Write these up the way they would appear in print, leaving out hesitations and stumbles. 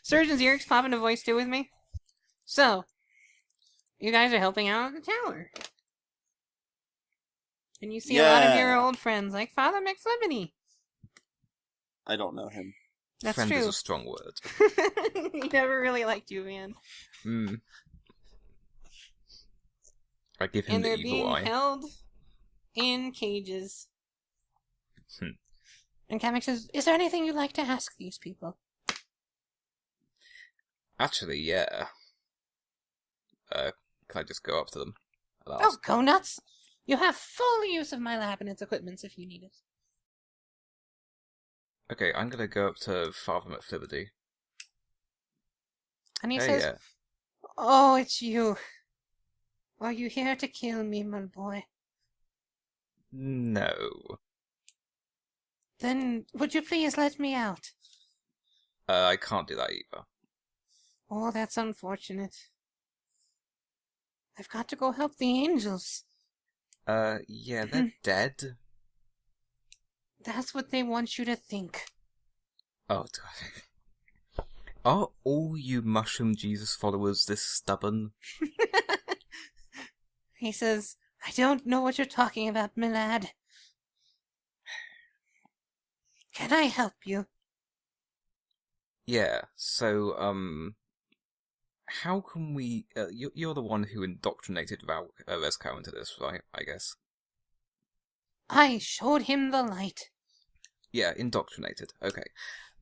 Surgeon Xerix popping a voice too with me. So, you guys are helping out at the tower. And you see a lot of your old friends, like Father McFlippity. I don't know him. That's Friend true. is a strong word. He never really liked you, man. Hmm. I give him And the they're evil being eye. held in cages. Hmm. And Kamek says, "Is there anything you'd like to ask these people?" Actually, yeah. Can I just go up to them and Oh, ask? go nuts! You have full use of my lab and its equipments if you need it. Okay, I'm gonna go up to Father McFlippity. And he Hey, says, yeah. "Oh, it's you. Are you here to kill me, my boy? No. Then would you please let me out?" I can't do that either. Oh, that's unfortunate. I've got to go help the angels. Yeah, they're dead. That's what they want you to think. Oh, God. Are all you Mushroom Jesus followers this stubborn? He says, "I don't know what you're talking about, my lad. Can I help you?" Yeah, so, how can we... you're the one who indoctrinated Rezko into this, right? I guess. I showed him the light. Yeah, indoctrinated. Okay.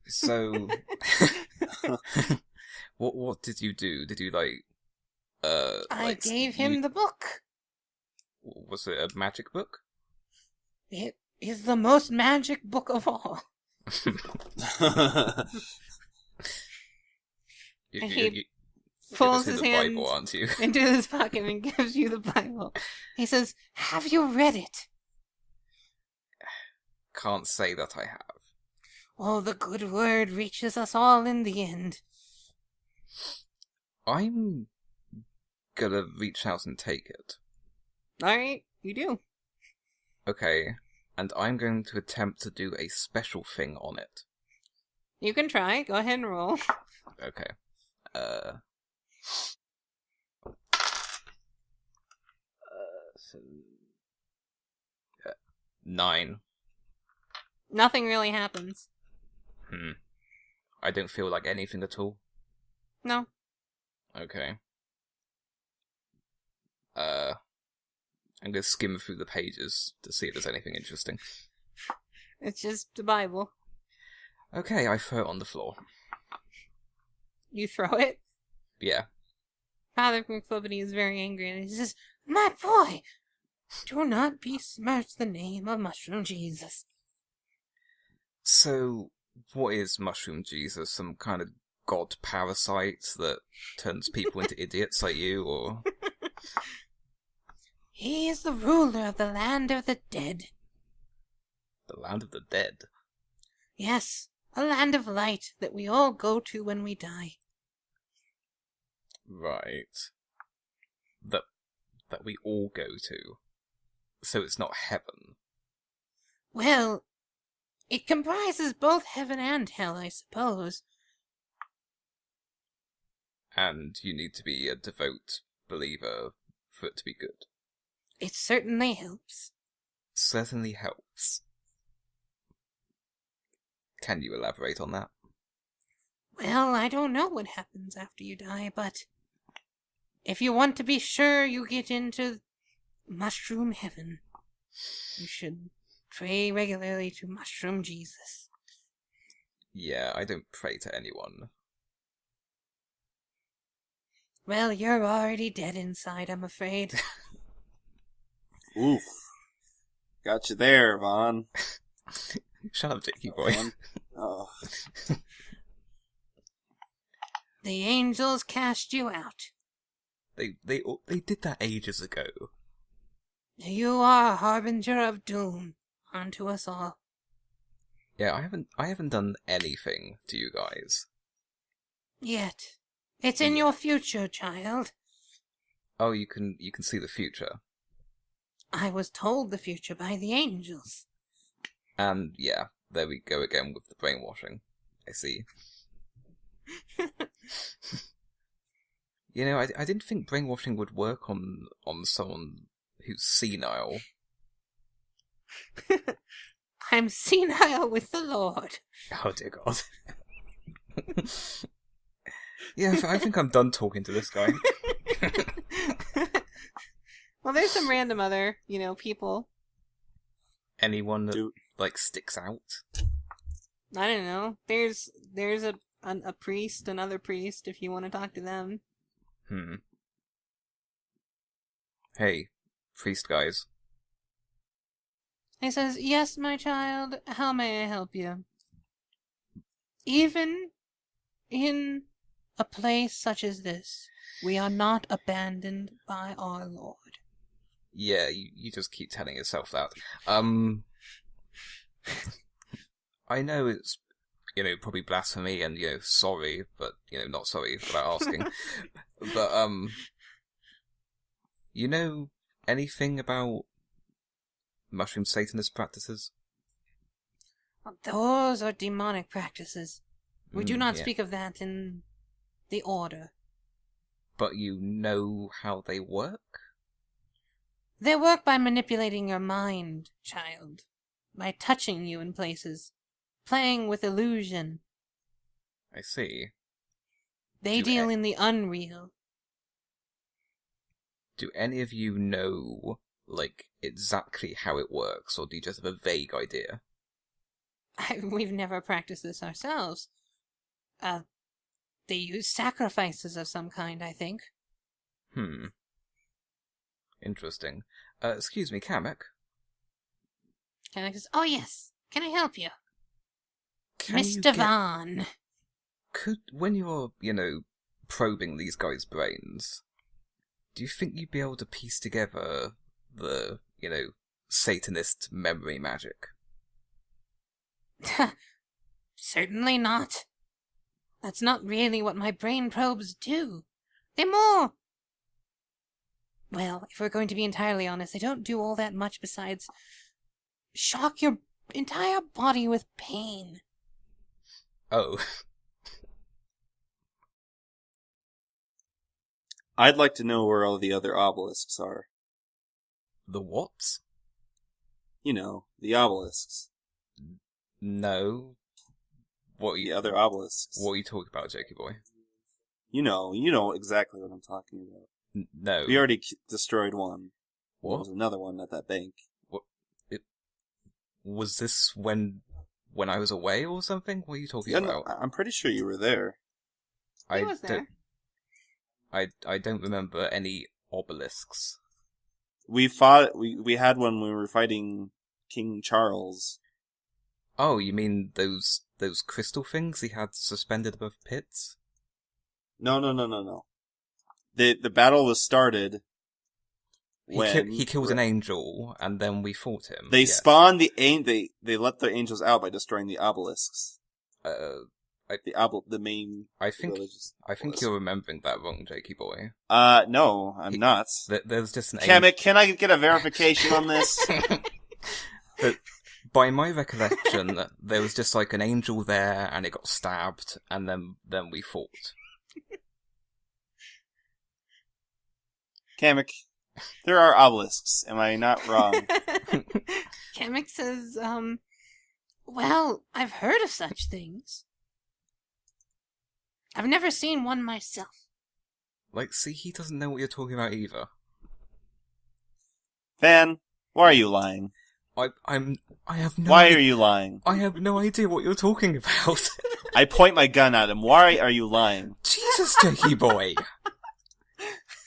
So... what did you do? Did you, I gave him the book. Was it a magic book? It is the most magic book of all. And he pulls his hand Bible, aren't you? into his pocket and gives you the Bible. He says, "Have you read it?" Can't say that I have. Oh, the good word reaches us all in the end. I'm gonna reach out and take it. Alright, you do. Okay, and I'm going to attempt to do a special thing on it. You can try. Go ahead and roll. Okay. So, 9. Nothing really happens. I don't feel like anything at all. No. Okay. I'm gonna skim through the pages to see if there's anything interesting. It's just the Bible. Okay, I throw it on the floor. You throw it. Yeah. Father McFlippity is very angry and he says, "My boy, do not besmirch the name of Mushroom Jesus." So, what is Mushroom Jesus? Some kind of god parasite that turns people into idiots like you, or...? He is the ruler of the land of the dead. The land of the dead? Yes, a land of light that we all go to when we die. Right. That we all go to. So it's not heaven. Well, it comprises both heaven and hell, I suppose. And you need to be a devout believer for it to be good. It certainly helps. Certainly helps. Can you elaborate on that? Well, I don't know what happens after you die, but if you want to be sure you get into Mushroom Heaven, you should pray regularly to Mushroom Jesus. Yeah, I don't pray to anyone. Well, you're already dead inside, I'm afraid. Oof. Got you there, Vaughn. Shut up, Jakey boy. Oh. The angels cast you out. They did that ages ago. You are a harbinger of doom unto us all. Yeah, I haven't done anything to you guys. Yet. It's in your future, child. Oh, you can see the future. I was told the future by the angels. And yeah, there we go again with the brainwashing. I see. You know, I didn't think brainwashing would work on someone who's senile. I'm senile with the Lord. Oh dear God. Yeah, I think I'm done talking to this guy. Well, there's some random other, people. Anyone that, sticks out? I don't know. There's a priest, another priest, if you want to talk to them. Hey, priest guys. He says, "Yes, my child, how may I help you? Even in a place such as this, we are not abandoned by our Lord." Yeah, you just keep telling yourself that. I know it's, probably blasphemy and, sorry, but, not sorry about asking. But, you know anything about mushroom Satanist practices? Those are demonic practices. We do not yeah. speak of that in the order. But you know how they work? They work by manipulating your mind, child. By touching you in places. Playing with illusion. I see. They deal in the unreal. Do any of you know, exactly how it works, or do you just have a vague idea? We've never practiced this ourselves. They use sacrifices of some kind, I think. Interesting. Excuse me, Kamek? Kamek says, "Oh yes, can I help you? Can Mr. Vaughn." When you're, probing these guys' brains, do you think you'd be able to piece together the, Satanist memory magic? Certainly not. That's not really what my brain probes do. They're more... Well, if we're going to be entirely honest, they don't do all that much besides shock your entire body with pain. Oh. I'd like to know where all the other obelisks are. The what? The obelisks. No. The other obelisks. What are you talking about, Jakey boy? You know exactly what I'm talking about. No. We already destroyed one. What? There was another one at that bank. What? Was this when I was away or something? What are you talking about? No, I'm pretty sure you were there. He was there. I don't remember any obelisks. We fought. We had one when we were fighting King Charles. Oh, you mean those crystal things he had suspended above pits? No. The battle was started when he killed an angel, and then we fought him. They spawned the they let the angels out by destroying the obelisks. The main. I think you're remembering that wrong, Jakey boy. No, I'm not. There's just an Kamek, can I get a verification on this? By my recollection, there was just an angel there, and it got stabbed, and then we fought. Kamek, there are obelisks. Am I not wrong? Kamek says, well, I've heard of such things. I've never seen one myself. See, he doesn't know what you're talking about either. Van, why are you lying? I have no... Why are you lying? I have no idea what you're talking about. I point my gun at him. Why are you lying? Jesus, Jakey boy.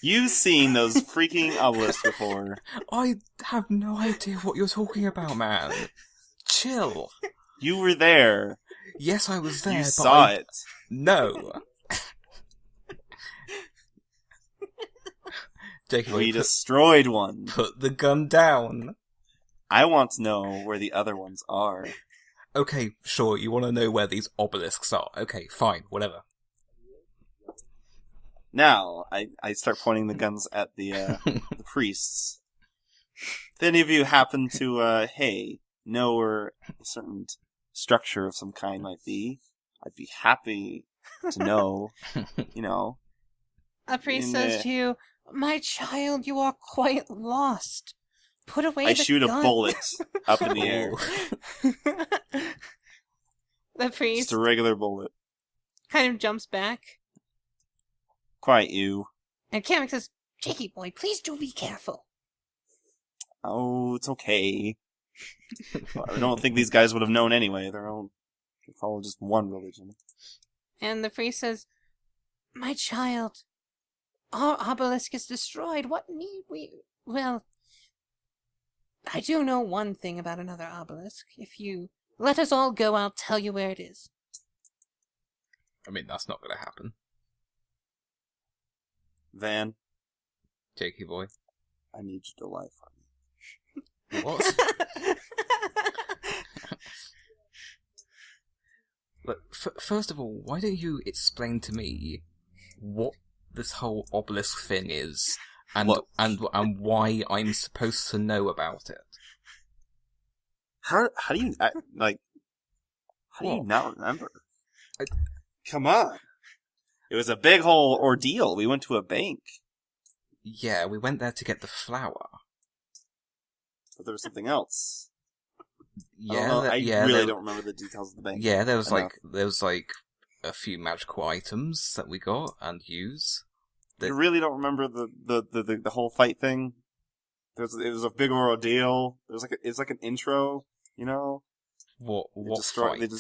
You've seen those freaking obelisks before. I have no idea what you're talking about, man. Chill. You were there. Yes, I was there, You but saw it. No. Jakey boy, We destroyed one. Put the gun down. I want to know where the other ones are. Okay, sure, you want to know where these obelisks are. Okay, fine, whatever. Now, I start pointing the guns at the the priests. If any of you happen to, know where a certain structure of some kind might be, I'd be happy to know, A priest in says the- to you, "My child, you are quite lost. Put away I the shoot gun." a bullet up in the air. The Just priest a regular bullet. kind of jumps back, Quiet you. and Kamek says, "Jakey boy, please do be careful." Oh, it's okay. I don't think these guys would have known anyway. They follow just one religion. And the priest says, "My child, our obelisk is destroyed. What need we... Well, I do know one thing about another obelisk. If you let us all go, I'll tell you where it is." I mean, that's not going to happen. Van, Jakey boy. I need you to lie for me. What? But first of all, why don't you explain to me what this whole obelisk thing is, and What? and why I'm supposed to know about it? How do you how do you What? not remember? I- Come on. It was a big whole ordeal. We went to a bank, Yeah, we went there to get the flower. but there was something else. Yeah, I yeah, really there- don't remember the details of the bank. Yeah, there was enough. like a few magical items that we got and use. I really don't remember the whole fight thing. It was a big ordeal. It's like an intro, you know. What They fight?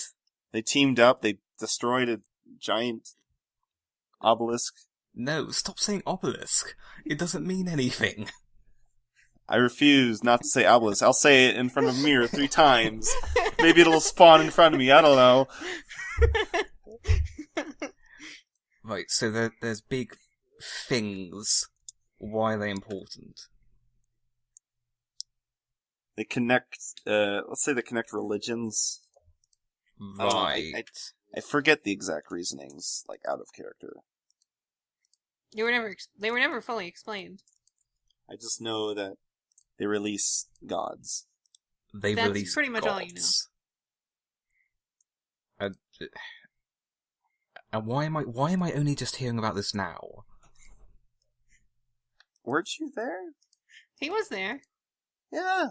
they teamed up. They destroyed a giant obelisk. No, stop saying obelisk. It doesn't mean anything. I refuse not to say obelisk. I'll say it in front of a mirror 3 times. Maybe it'll spawn in front of me. I don't know. Right, so there's big things. Why are they important? They connect. Let's say they connect religions. I don't know, Right. I forget the exact reasonings, like out of character. They were never fully explained. I just know that they release gods. They That's release pretty much all you know. gods. And why am I only just hearing about this now? Weren't you there? He was there. Yeah.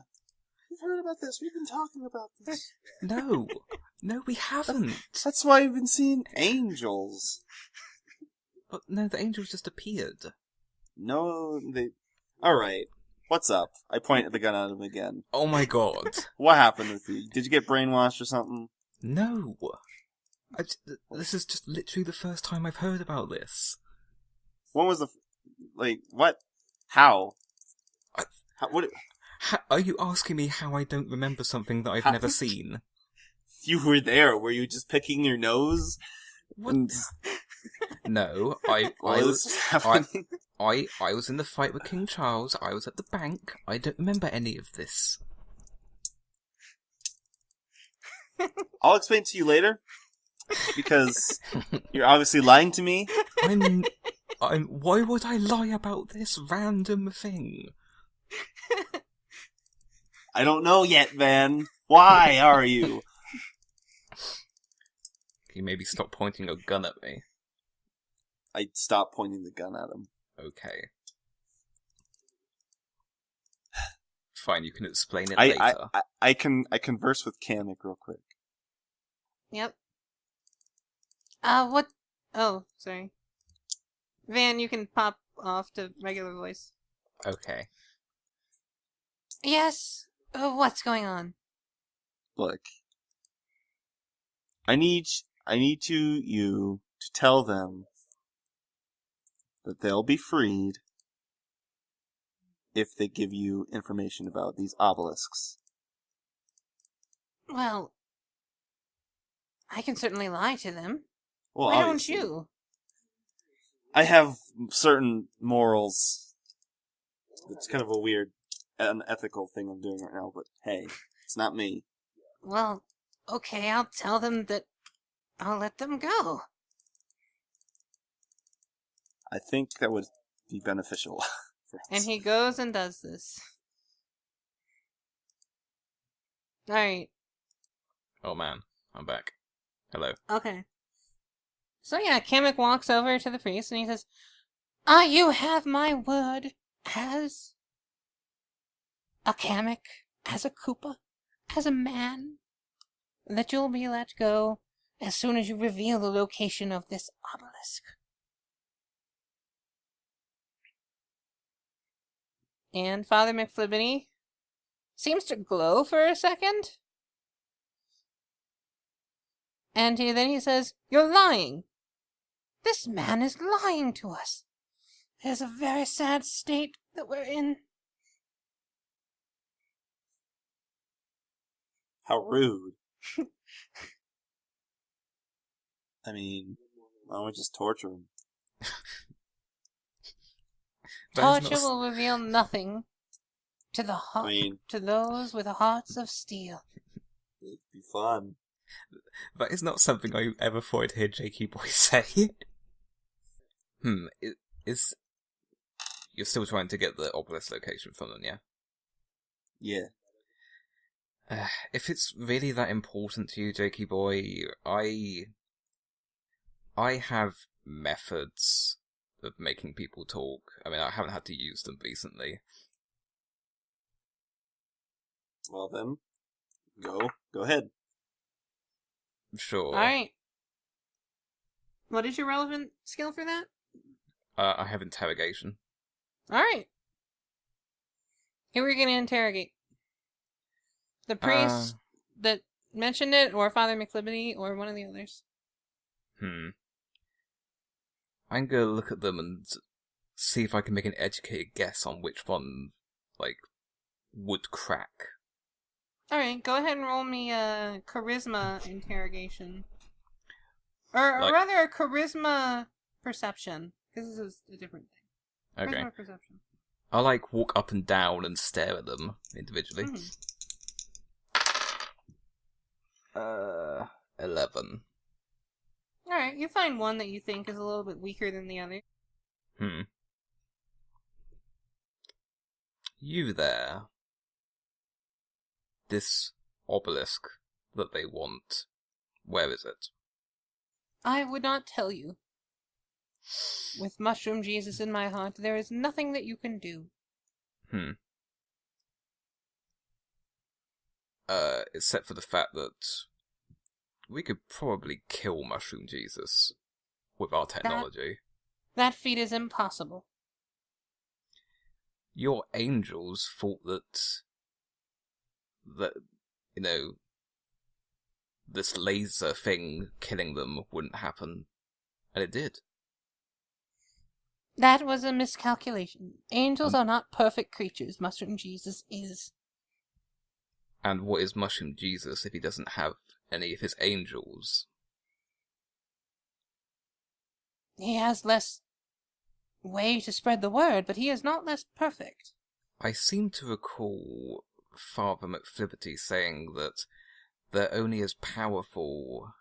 We've heard about this. We've been talking about this. No, we haven't. That's why we've been seeing angels. But no, the angels just appeared. No, they... Alright. What's up? I point the gun at him again. Oh my god. What happened with you? Did you get brainwashed or something? No. This is just literally the first time I've heard about this. When was the... what? How? What... Are you asking me how I don't remember something that I've never seen? You were there. Were you just picking your nose? What? No, I was just happening? I was in the fight with King Charles. I was at the bank. I don't remember any of this. I'll explain to you later. Because you're obviously lying to me. Why would I lie about this random thing? I don't know yet, Van. Why are you? Can you maybe stop pointing a gun at me? I stopped pointing the gun at him. Okay. Fine, you can explain it later. I converse with Kamek real quick. Yep. What? Oh, sorry. Van, you can pop off to regular voice. Okay. Yes. What's going on? Look. I need you to tell them that they'll be freed if they give you information about these obelisks. Well, I can certainly lie to them. Well, Why don't obviously, you? I have certain morals. It's kind of a weird, unethical thing I'm doing right now, but hey, it's not me. Well, okay, I'll tell them that I'll let them go. I think that would be beneficial for us. And he goes and does this. Alright, Oh man, I'm back. Hello. okay. So yeah, Kamek walks over to the priest and he says, You have my word as a Kamek, as a Koopa, as a man, that you'll be let go as soon as you reveal the location of this obelisk. And Father McFlibbity seems to glow for a second. And then he says, "You're lying. This man is lying to us. It is a very sad state that we're in." How rude. I mean, why don't we just torture him? Torture will reveal nothing to the to those with hearts of steel. It'd be fun. That is not something I ever thought I'd hear Jakey Boy say. You're still trying to get the obelisk location from them, yeah? Yeah. If it's really that important to you, Jakey Boy, I have methods of making people talk. I mean, I haven't had to use them recently. Well then, go ahead. Sure. Alright. What is your relevant skill for that? I have interrogation. Alright. Who are we going to interrogate? The priest that mentioned it, or Father McFlibbity, or one of the others? I'm gonna look at them and see if I can make an educated guess on which one, would crack. Alright, go ahead and roll me a charisma interrogation. Or rather, a charisma perception. Because this is a different thing. Okay. Charisma perception. I walk up and down and stare at them individually. 11. Alright, you find one that you think is a little bit weaker than the other. You there. This obelisk that they want, where is it? I would not tell you. With Mushroom Jesus in my heart, there is nothing that you can do. Except for the fact that we could probably kill Mushroom Jesus with our technology. That feat is impossible. Your angels thought that, this laser thing killing them wouldn't happen. And it did. That was a miscalculation. Angels are not perfect creatures. Mushroom Jesus is. And what is Mushroom Jesus if he doesn't have any of his angels? He has less way to spread the word, but he is not less perfect. I seem to recall Father McFlibbity saying that they're only as powerful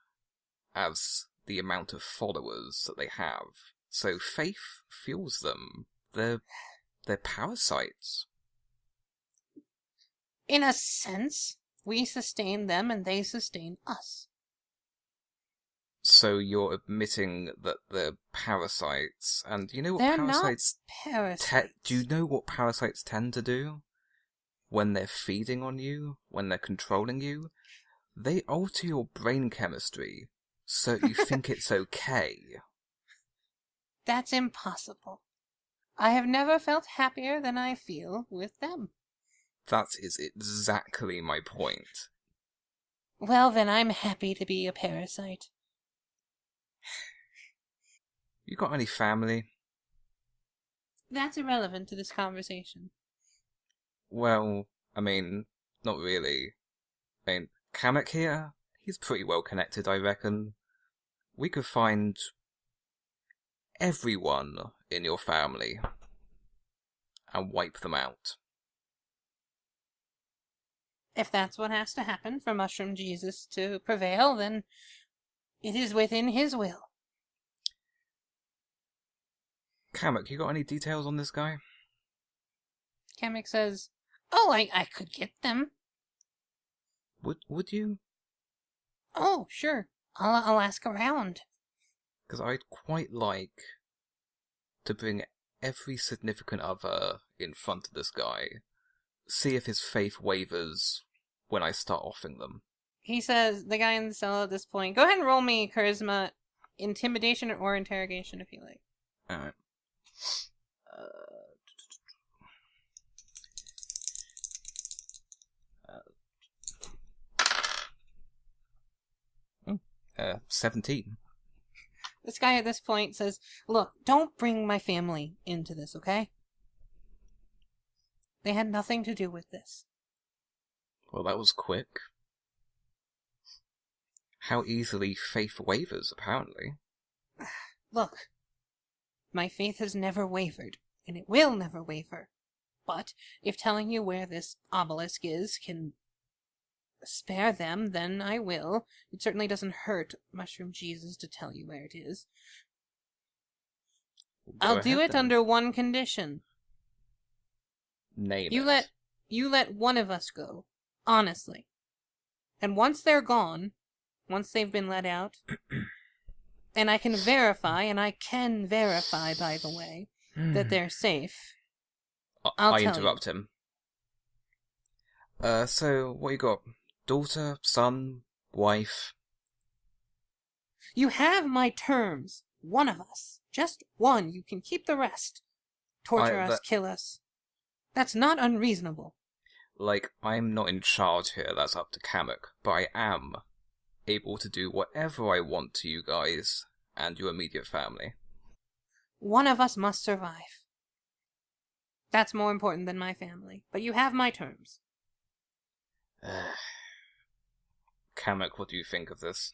as the amount of followers that they have. So faith fuels them. They're parasites. In a sense, we sustain them and they sustain us. So you're admitting that they're parasites, and you know what they're parasites... Not parasites. Do you know what parasites tend to do? When they're feeding on you, when they're controlling you, they alter your brain chemistry so you think it's okay. That's impossible. I have never felt happier than I feel with them. That is exactly my point. Well, then I'm happy to be a parasite. You got any family? That's irrelevant to this conversation. Well, I mean, not really. I mean, Kamek here, he's pretty well connected, I reckon. We could find everyone in your family and wipe them out. If that's what has to happen for Mushroom Jesus to prevail, then it is within his will. Kamek, you got any details on this guy? Kamek says, "Oh, I could get them." Would you? Oh, sure. I'll ask around. Because I'd quite like to bring every significant other in front of this guy. See if his faith wavers when I start offering them. He says, the guy in the cell at this point, go ahead and roll me charisma, intimidation, or interrogation if you like. Alright. 17. This guy at this point says, look, don't bring my family into this, okay? They had nothing to do with this. Well, that was quick. How easily faith wavers, apparently. Look, my faith has never wavered, and it will never waver. But if telling you where this obelisk is can spare them, then I will. It certainly doesn't hurt Mushroom Jesus to tell you where it is. I'll do it under one condition. Name You it. let one of us go, honestly. And once they're gone, once they've been let out, and I can verify, by the way, that they're safe. I interrupt him. So, what you got? Daughter, son, wife? You have my terms. One of us. Just one. You can keep the rest. Torture us, kill us. That's not unreasonable. Like, I'm not in charge here, that's up to Kamek, but I am able to do whatever I want to you guys and your immediate family. One of us must survive. That's more important than my family. But you have my terms. Kamek, what do you think of this?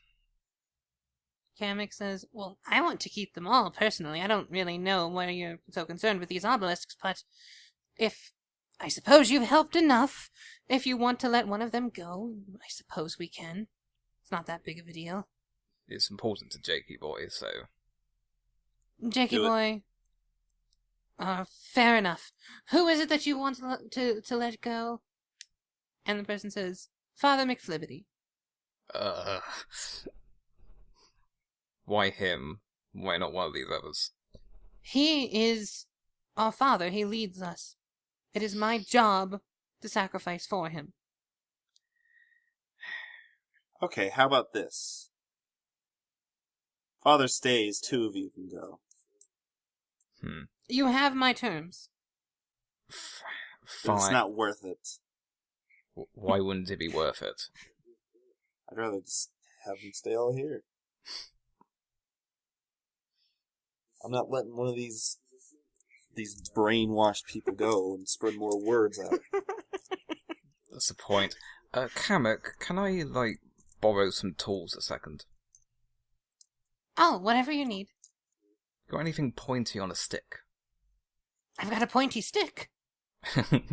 Kamek says, well, I want to keep them all, personally. I don't really know why you're so concerned with these obelisks, but I suppose you've helped enough. If you want to let one of them go, I suppose we can. It's not that big of a deal. It's important to Jakey Boy, so... Jakey Boy... fair enough. Who is it that you want to let go? And the person says, Father McFlibbity. Why him? Why not one of these others? He is our father. He leads us. It is my job to sacrifice for him. Okay, how about this? Father stays, two of you can go. You have my terms. Fine. It's not worth it. Why wouldn't it be worth it? I'd rather just have them stay all here. I'm not letting one of these brainwashed people go and spread more words out. That's the point. Kamek, can I, borrow some tools a second? Oh, whatever you need. Got anything pointy on a stick? I've got a pointy stick. Wow.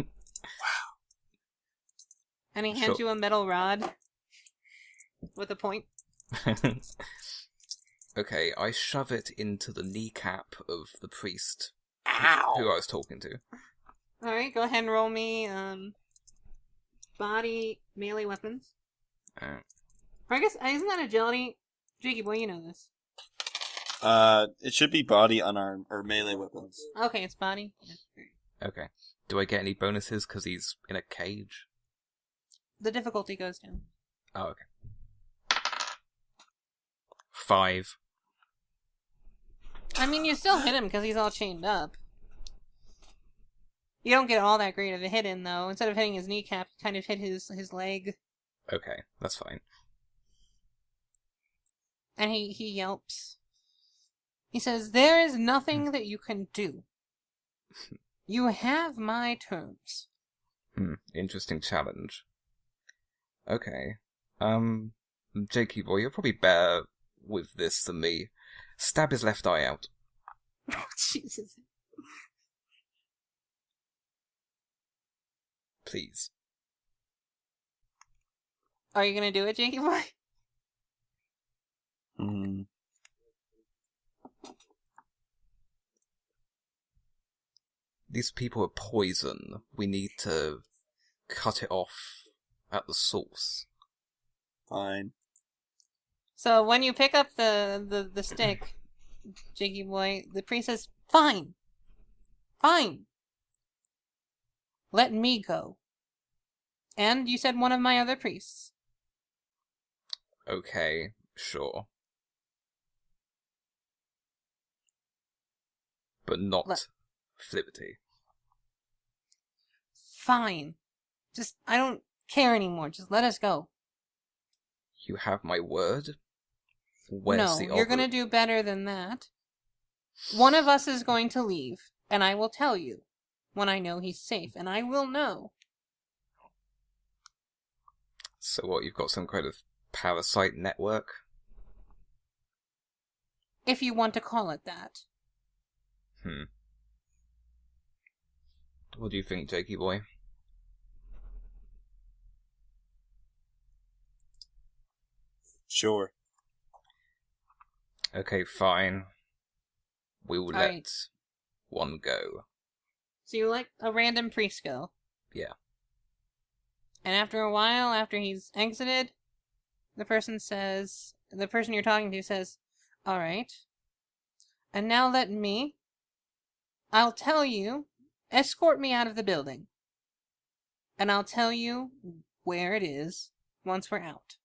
And he hands you a metal rod with a point. Okay, I shove it into the kneecap of the priest. Ow! Who I was talking to. Alright, go ahead and roll me, body melee weapons. Alright. Or I guess, isn't that agility? Jakey boy, you know this. It should be body, unarmed, or melee weapons. Okay, it's body. Okay. Do I get any bonuses because he's in a cage? The difficulty goes down. Oh, okay. 5. I mean, you still hit him because he's all chained up. You don't get all that great of a hit in, though. Instead of hitting his kneecap, you kind of hit his leg. Okay, that's fine. And he yelps. He says, there is nothing that you can do. You have my terms. Interesting challenge. Okay. Jakey boy, you're probably better with this than me. Stab his left eye out. Oh, Jesus. Please. Are you gonna do it, Jakey boy? These people are poison. We need to cut it off at the source. Fine. So when you pick up the stick, Jakey boy, the priest says, fine. Fine. Let me go. And you said one of my other priests. Okay, sure. But not Flippity. Fine. Just, I don't care anymore. Just let us go. You have my word? Where's No, the you're obli- gonna do better than that. One of us is going to leave, and I will tell you when I know he's safe, and I will know. So what, you've got some kind of parasite network? If you want to call it that. What do you think, Jakey boy? Sure. Okay, fine. We will let Alright. one go. So you let a random priest go. Yeah. And after a while, after he's exited, the person you're talking to says, alright. And now I'll tell you, escort me out of the building. And I'll tell you where it is once we're out.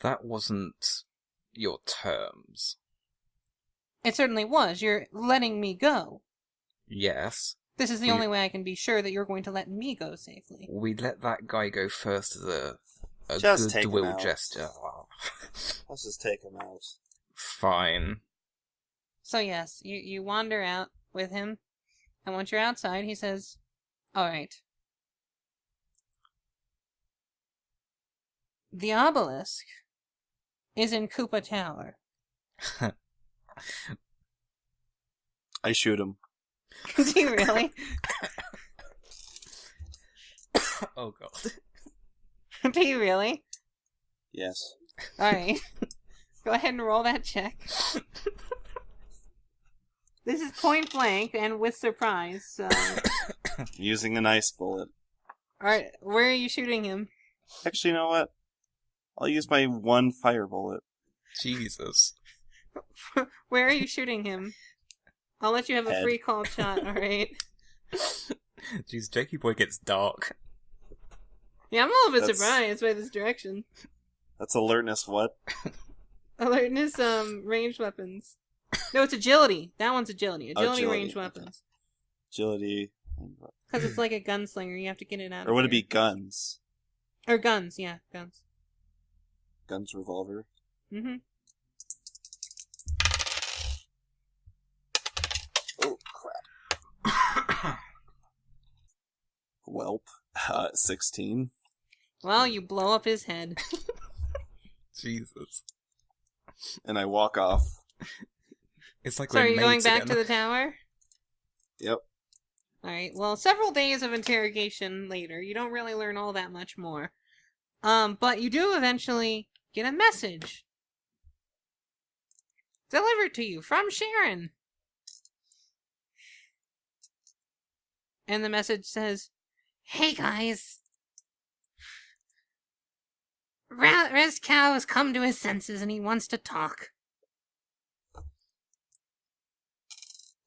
That wasn't your terms. It certainly was. You're letting me go. Yes. This is the only way I can be sure that you're going to let me go safely. We let that guy go first as a Just take him goodwill out. gesture. Let's just take him out. Fine. So yes, you wander out with him, and once you're outside, he says, alright. The obelisk is in Koopa Tower. I shoot him. Do you really? Oh god. Do you really? Yes. Alright. Go ahead and roll that check. This is point blank and with surprise, so... Using an ice bullet. Alright, where are you shooting him? Actually, you know what? I'll use my one fire bullet. Jesus. Where are you shooting him? I'll let you have a Head. free call shot, alright? Jeez, Jakey boy gets dark. Yeah, I'm a little bit That's- surprised by this direction. That's alertness, what? Alertness, ranged weapons. No, it's agility. That one's agility. Agility, Agility, ranged okay. weapons. Agility. Because it's like a gunslinger, you have to get it out Or of would it here. be guns? Or guns, yeah, guns. Guns, revolver. Mm-hmm. Oh, crap. Welp. 16. Well, you blow up his head. Jesus. And I walk off. It's like So are we're you going mates back again. to the tower? Yep. Alright, well, several days of interrogation later, you don't really learn all that much more. But you do eventually get a message delivered to you from Sharon. And the message says, hey guys, Rezcow has come to his senses and he wants to talk.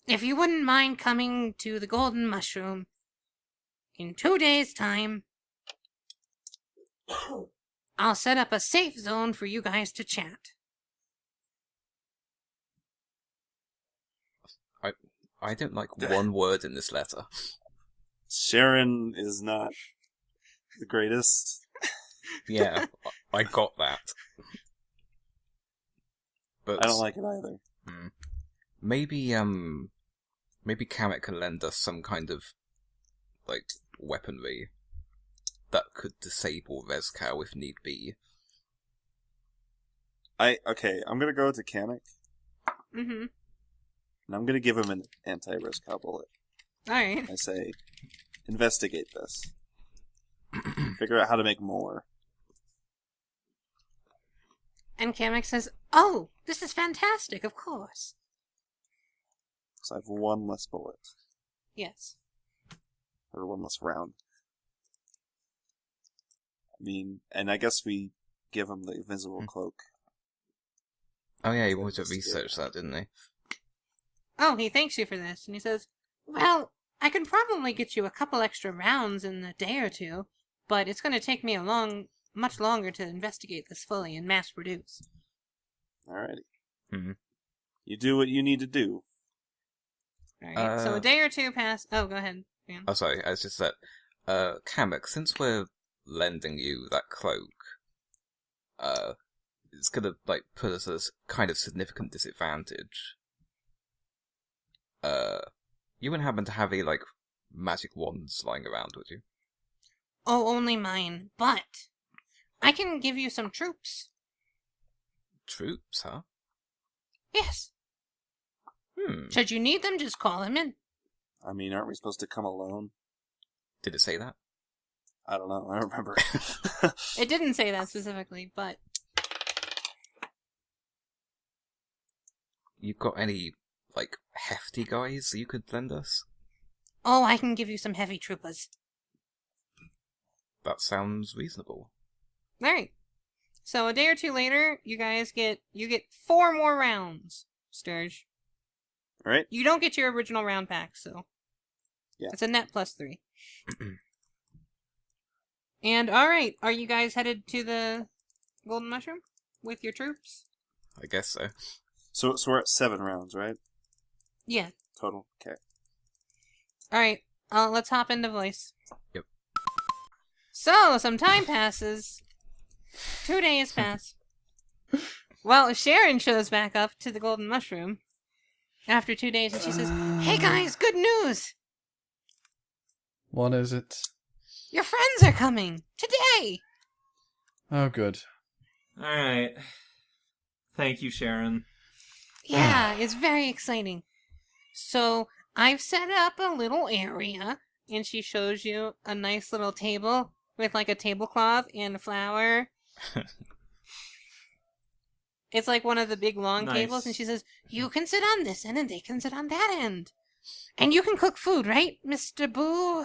If you wouldn't mind coming to the Golden Mushroom in 2 days' time, I'll set up a safe zone for you guys to chat. I don't like one word in this letter. Sharon is not the greatest. Yeah, I got that. But I don't like it either. maybe Kamek can lend us some kind of like weaponry that could disable Rezcow if need be. Okay, I'm gonna go to Kamek, Mm-hmm. and I'm gonna give him an anti-Rezcow bullet. Alright. I say, investigate this. Figure out how to make more. And Kamek says, oh, this is fantastic, of course. So I have one less bullet. Yes. Or one less round. I mean, and I guess we give him the invisible cloak. Oh yeah, he wanted to research that, didn't he? oh, he thanks you for this, and he says, well, I could probably get you a couple extra rounds in a day or two, but it's going to take me much longer to investigate this fully and mass produce. Alrighty. Hmm. You do what you need to do. Alright, so a day or two pass. Oh, go ahead, Dan. Oh, sorry, I was just that. Kamek, since we're lending you that cloak, it's gonna, like, put us at a kind of significant disadvantage. You wouldn't happen to have any, like, magic wands lying around, would you? Oh, only mine, but I can give you some troops. Troops, huh? Yes. Hmm. Should you need them, just call them in. I mean, aren't we supposed to come alone? Did it say that? I don't know. I don't remember. It didn't say that specifically, but... You've got any, like, hefty guys that you could lend us? Oh, I can give you some heavy troopers. That sounds reasonable. Alright. So a day or two later, you get 4 more rounds, Sturge. Right? You don't get your original round pack, so... Yeah. It's a net +3. And alright, are you guys headed to the Golden Mushroom with your troops? I guess so. So we're at 7 rounds, right? Yeah. Total. Okay. Alright, let's hop into voice. Yep. So, some time passes. 2 days pass. Well, Sharon shows back up to the Golden Mushroom after 2 days, and she says, hey guys, good news! What is it? Your friends are coming! Today! Oh, good. Alright. Thank you, Sharon. Yeah, it's very exciting. So, I've set up a little area, and she shows you a nice little table with like a tablecloth and a flower. It's like one of the big long Nice. tables, and she says, you can sit on this end and they can sit on that end. And you can cook food, right, Mr. Boo?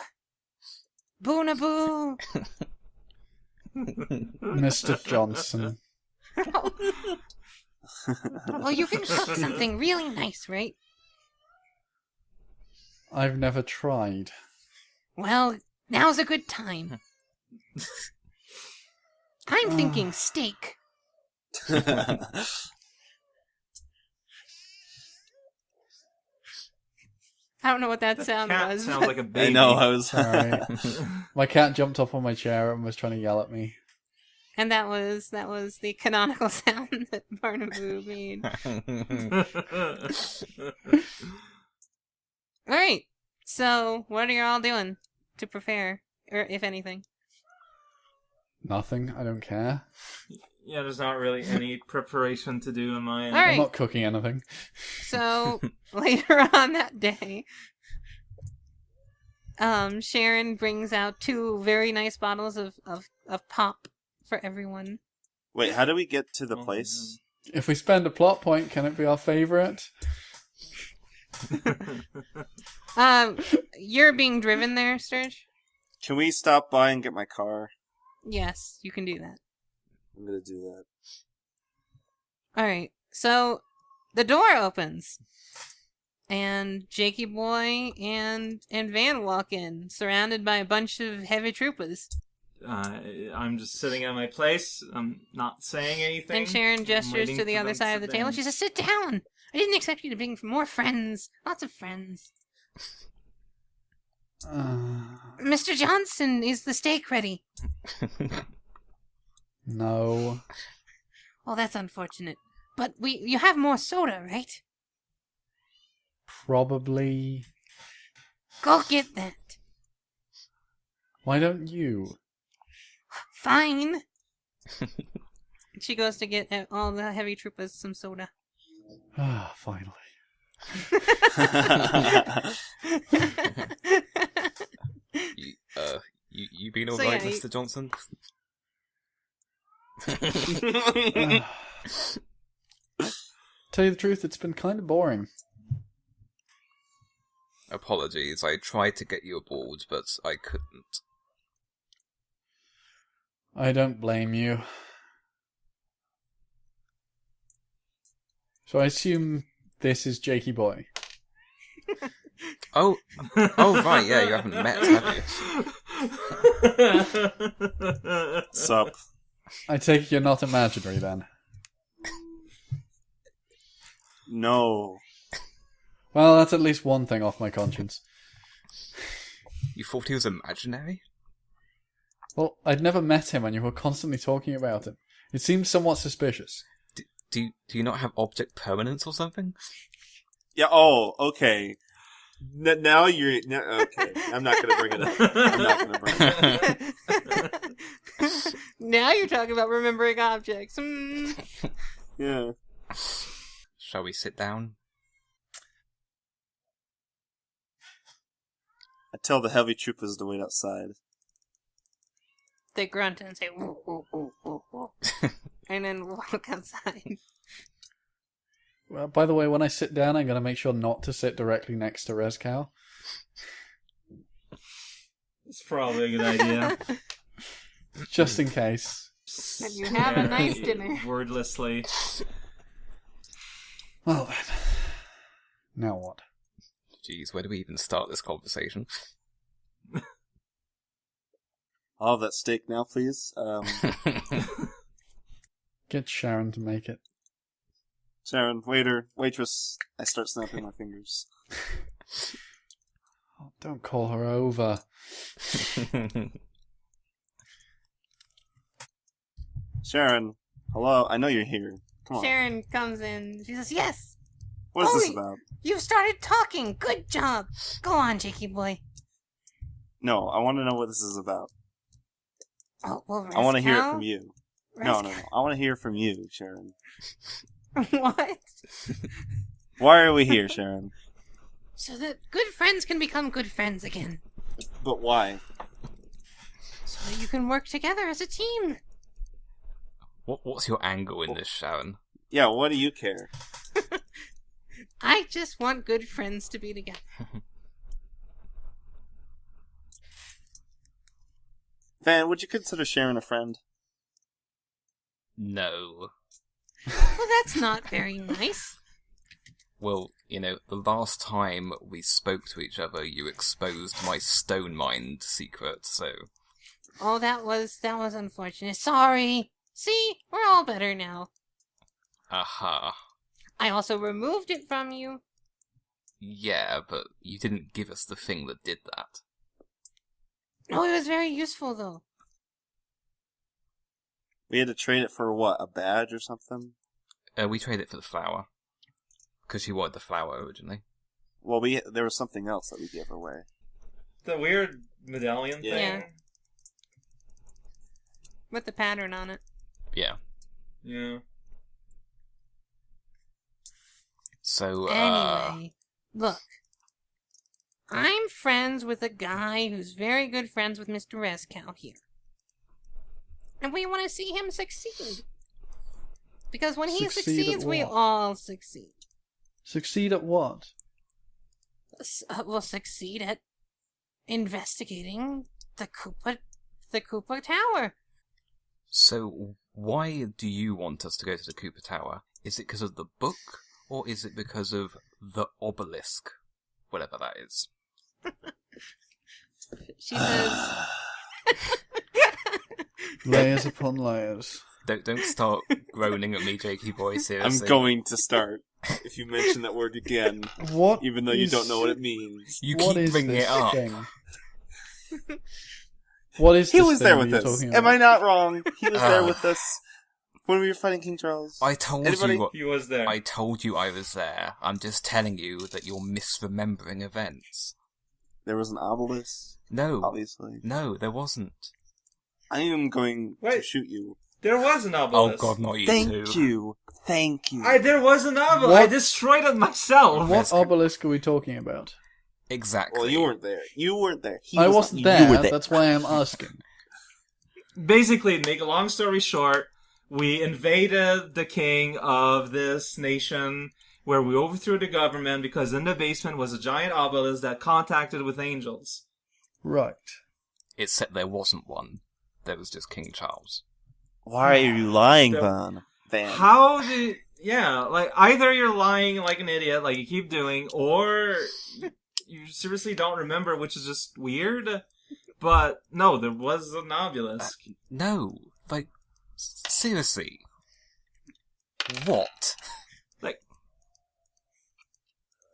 Boonaboo. Mr. Johnson. Well, you can cook something really nice, right? I've never tried. Well, now's a good time. I'm thinking steak. I don't know what that sound Cat was. sounds but- like a baby. I know. I was. Sorry. My cat jumped up on my chair and was trying to yell at me. And that was the canonical sound that Barnaboo made. Alright, so what are you all doing to prepare, or if anything? Nothing. I don't care. Yeah, there's not really any preparation to do in my end. All right. I'm not cooking anything. So, later on that day, Sharon brings out 2 very nice bottles of pop for everyone. Wait, how do we get to the Oh, place? If we spend a plot point, can it be our favourite? You're being driven there, Sturge? Can we stop by and get my car? Yes, you can do that. I'm gonna do that. Alright, so the door opens. And Jakey Boy and Van walk in, surrounded by a bunch of heavy troopers. I'm just sitting at my place. I'm not saying anything. And Sharon I'm gestures waiting to the for other them side of the sit table. down. She says, sit down! I didn't expect you to bring more friends. Lots of friends. Mr. Johnson, is the steak ready? No. Well, that's unfortunate. But you have more soda, right? Probably. Go get that. Why don't you? Fine. She goes to get all the heavy troopers some soda. Ah, finally. You been So, alright, yeah, Mr. Johnson? Tell you the truth, it's been kind of boring. Apologies, I tried to get you aboard, but I couldn't. I don't blame you. So I assume this is Jakey Boy. Oh, right, yeah, you haven't met, have you? Sup? I take it you're not imaginary then. No. Well, that's at least one thing off my conscience. You thought he was imaginary? Well, I'd never met him and you were constantly talking about him. It seems somewhat suspicious. Do you not have object permanence or something? Yeah. Oh, okay. Now you're okay. I'm not gonna bring it up. I'm not gonna bring it up. Now you're talking about remembering objects. Yeah. Shall we sit down? I tell the heavy troopers to wait outside. They grunt and say, "Woo, woo, woo, woo, woo," and then walk outside. Well, by the way, when I sit down, I'm going to make sure not to sit directly next to Rezcow. It's probably a good idea. Just in case. And you have a nice dinner. Wordlessly. Well then. Now what? Jeez, where do we even start this conversation? I'll have that steak now, please. Get Sharon to make it. Sharon, waiter, waitress. I start snapping my fingers. Oh, don't call her over. Sharon, hello. I know you're here. Come on. Sharon comes in. She says, "Yes, What is this Oh, about? you've started talking. Good job. Go on, Jakey boy." No, I want to know what this is about. Oh, well, I want to hear it Rezcow? from you. No. I want to hear from you, Sharon. What? Why are we here, Sharon? So that good friends can become good friends again. But why? So that you can work together as a team. What's your angle in this, Sharon? Yeah, what do you care? I just want good friends to be together. Van, would you consider Sharon a friend? No. Well, that's not very nice. Well, the last time we spoke to each other, you exposed my stone mind secret, so... Oh, that was unfortunate. Sorry. See, we're all better now. Aha. I also removed it from you. Yeah, but you didn't give us the thing that did that. Oh, it was very useful, though. We had to trade it for what? A badge or something? We traded it for the flower. Because you wanted the flower originally. Well, there was something else that we gave away. The weird medallion Yeah. thing. Yeah. With the pattern on it. Yeah. Yeah. So, Anyway, look. I'm friends with a guy who's very good friends with Mr. Rezcow here. And we want to see him succeed. Because when he Succeed at succeeds, we what? all succeed. Succeed at what? We'll succeed at investigating the Koopa Tower. So, why do you want us to go to the Cooper Tower? Is it because of the book, or is it because of the obelisk? Whatever that is. She says, Layers upon layers. Don't start groaning at me, Jakey boy, I'm seriously. going to start if you mention that word again, What? even though you is- don't know what it means. You what keep is bringing this it up. thing? What is He this was thing there that with you're us. talking Am about? I not wrong? He was there with us when we were fighting King Charles. I told Anybody? you. He was there. I told you I was there. I'm just telling you that you're misremembering events. There was an obelisk, No, obviously. no, there wasn't. I am going to Wait. shoot you. There was an Oh obelisk. God, not you Thank two. you. Thank you. There was an obelisk. What? I destroyed it myself. What obelisk are we talking about? Exactly. Well, you weren't there. You weren't there. He I was wasn't not- there, You were there. that's why I'm asking. Basically, to make a long story short, we invaded the king of this nation, where we overthrew the government because in the basement was a giant obelisk that contacted with angels. Right. Except there wasn't one. There was just King Charles. Why are you lying, The- Van? How did... Yeah, like, either you're lying like an idiot, like you keep doing, or you seriously don't remember, which is just weird. But, no, there was an obelisk. No, like, seriously. What?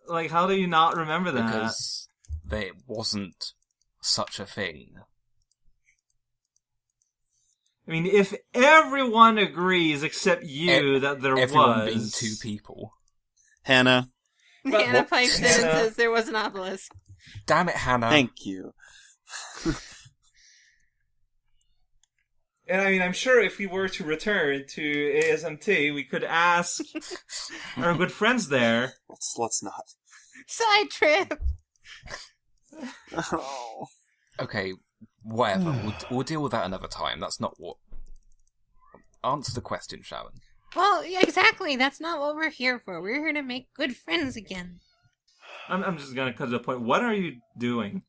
Like, how do you not remember that? Because there wasn't such a thing. I mean, if everyone agrees except you that there Everyone was... being two people. Hannah, Hannah what? pipes in and says there was an obelisk. Damn it, Hannah. thank you. And I mean, I'm sure if we were to return to ASMT, we could ask our good friends there. Let's not. Side trip. Oh. Okay, whatever. We'll deal with that another time. That's not what... Answer the question, Sharon. Well, yeah, exactly. That's not what we're here for. We're here to make good friends again. I'm just gonna cut to the point. What are you doing?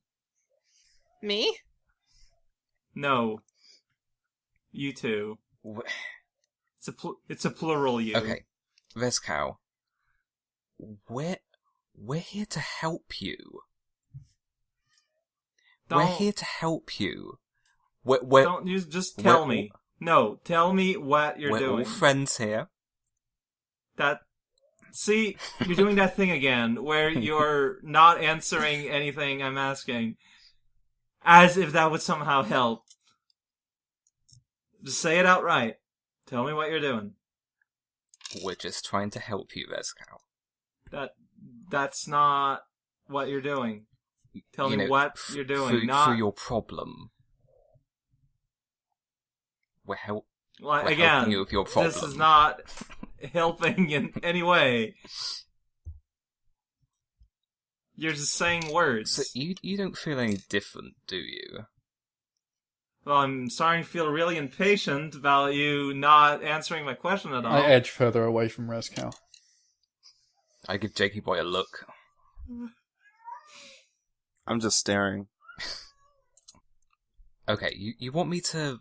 Me? No. You two. It's a plural you. Okay, Rezkow. We're here to help you. We're here to help you. Don't you just tell me. No, tell me what you're we're doing. all friends here. See, you're doing that thing again, where you're not answering anything I'm asking. As if that would somehow help. Just say it outright. Tell me what you're doing. We're just trying to help you, Rezkow. That's not what you're doing. Tell me what you're doing. Through your problem. We're helping you with your problem. This is not helping in any way. You're just saying words. So you don't feel any different, do you? Well, I'm starting to feel really impatient about you not answering my question at all. I edge further away from Rezkow. I give Jakey Boy a look. I'm just staring. Okay, you want me to...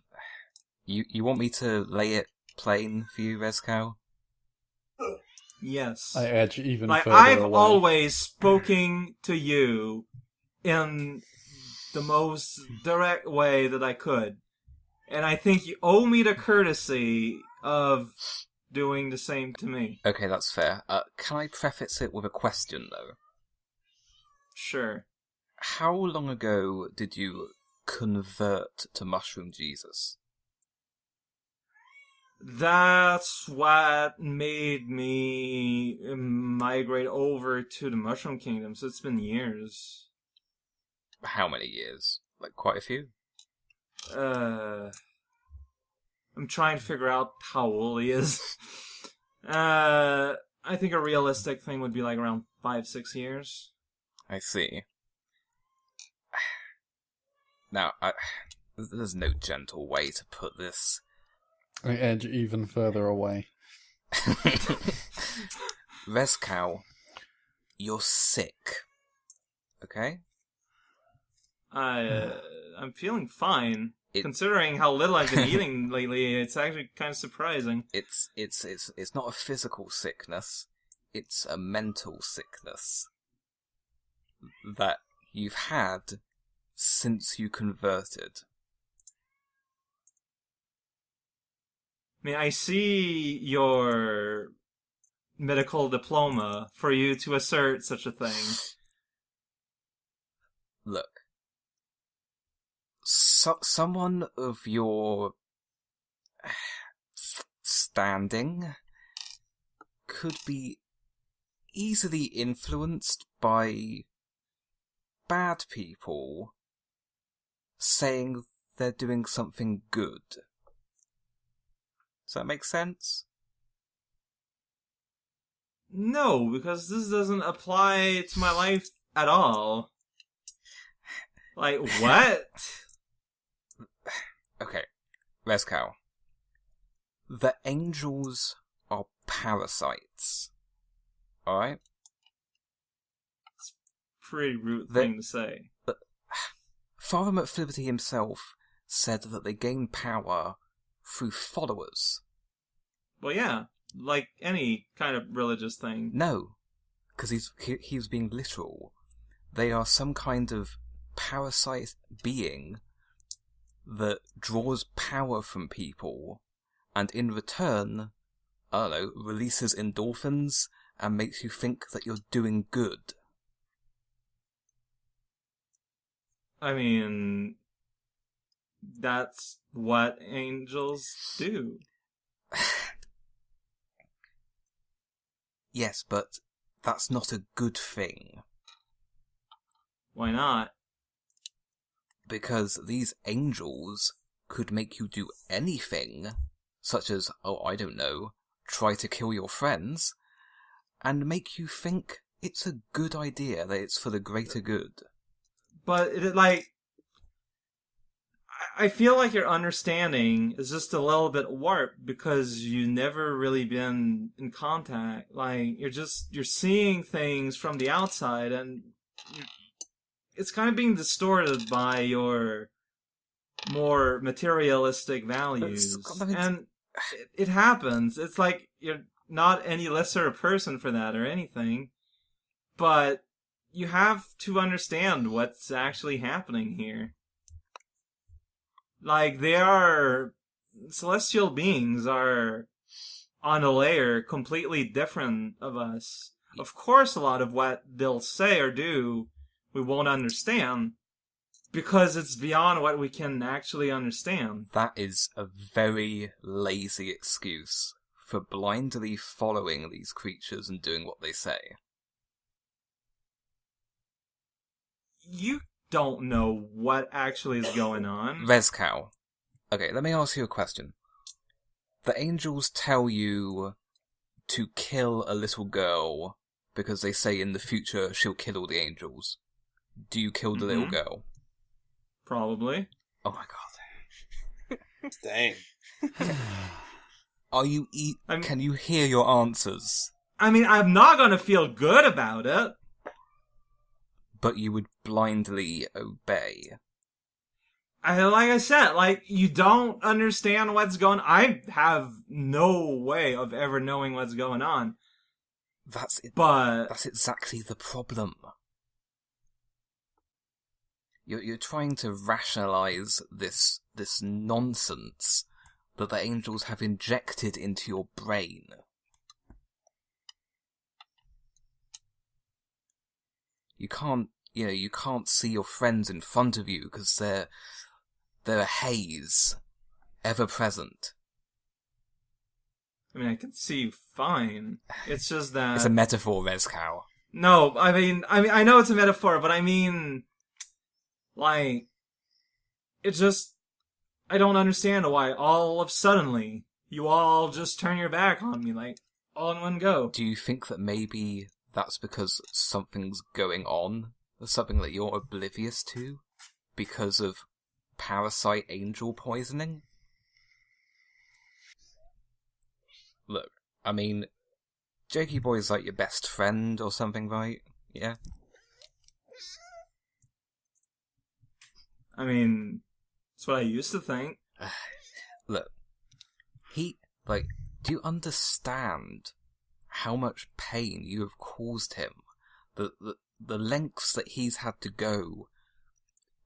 You want me to lay it plain for you, Rezkow? Yes. I edge even further I've away. always spoken to you in the most direct way that I could. And I think you owe me the courtesy of doing the same to me. Okay, that's fair. Can I preface it with a question, though? Sure. How long ago did you convert to Mushroom Jesus? That's what made me migrate over to the Mushroom Kingdom, so it's been years. How many years? Like, quite a few? I'm trying to figure out how old he is. I think a realistic thing would be like around 5-6 years. I see. Now, there's no gentle way to put this. I edge even further away. Rezkow, you're sick. Okay? I'm feeling fine. Considering how little I've been eating lately, it's actually kind of surprising. It's not a physical sickness. It's a mental sickness that you've had since you converted. I mean, I see your medical diploma for you to assert such a thing. Look. Someone of your standing could be easily influenced by bad people saying they're doing something good. Does that make sense? No, because this doesn't apply to my life at all. Like, what? Okay, Rezkow. The angels are parasites. Alright? Pretty rude thing to say. Father McFliverty himself said that they gain power through followers. Well, yeah. like any kind of religious thing. No, because he's being literal. They are some kind of parasite being that draws power from people, and in return, I don't know, releases endorphins and makes you think that you're doing good. I mean, that's what angels do. Yes, but that's not a good thing. Why not? Because these angels could make you do anything, such as, oh, I don't know, try to kill your friends, and make you think it's a good idea, that it's for the greater good. But like, I feel like your understanding is just a little bit warped because you've never really been in contact. Like, you're seeing things from the outside, and it's kind of being distorted by your more materialistic values. And it happens. It's like you're not any lesser a person for that or anything, but you have to understand what's actually happening here. Like, they are... celestial beings are on a layer completely different of us. Of course, a lot of what they'll say or do we won't understand, because it's beyond what we can actually understand. That is a very lazy excuse for blindly following these creatures and doing what they say. You don't know what actually is going on. Rezcow. Okay, let me ask you a question. The angels tell you to kill a little girl because they say in the future she'll kill all the angels. Do you kill the little girl? Probably. Oh my god. Dang. Are you can you hear your answers? I mean, I'm not gonna feel good about it. But you would blindly obey. Like I said, like, you don't understand what's going on. I have no way of ever knowing what's going on. That's it. But that's exactly the problem. You're trying to rationalize this nonsense that the angels have injected into your brain. You can't see your friends in front of you because they're a haze, ever present. I mean, I can see you fine. It's just that it's a metaphor, Rezcow. No, I mean, I know it's a metaphor, but I mean, like, it's just, I don't understand why all of suddenly you all just turn your back on me, like, all in one go. Do you think that maybe that's because something's going on? Or something that you're oblivious to? Because of parasite angel poisoning? Look, I mean, Jakey Boy's like your best friend or something, right? Yeah? I mean, that's what I used to think. Look, do you understand how much pain you have caused him? The lengths that he's had to go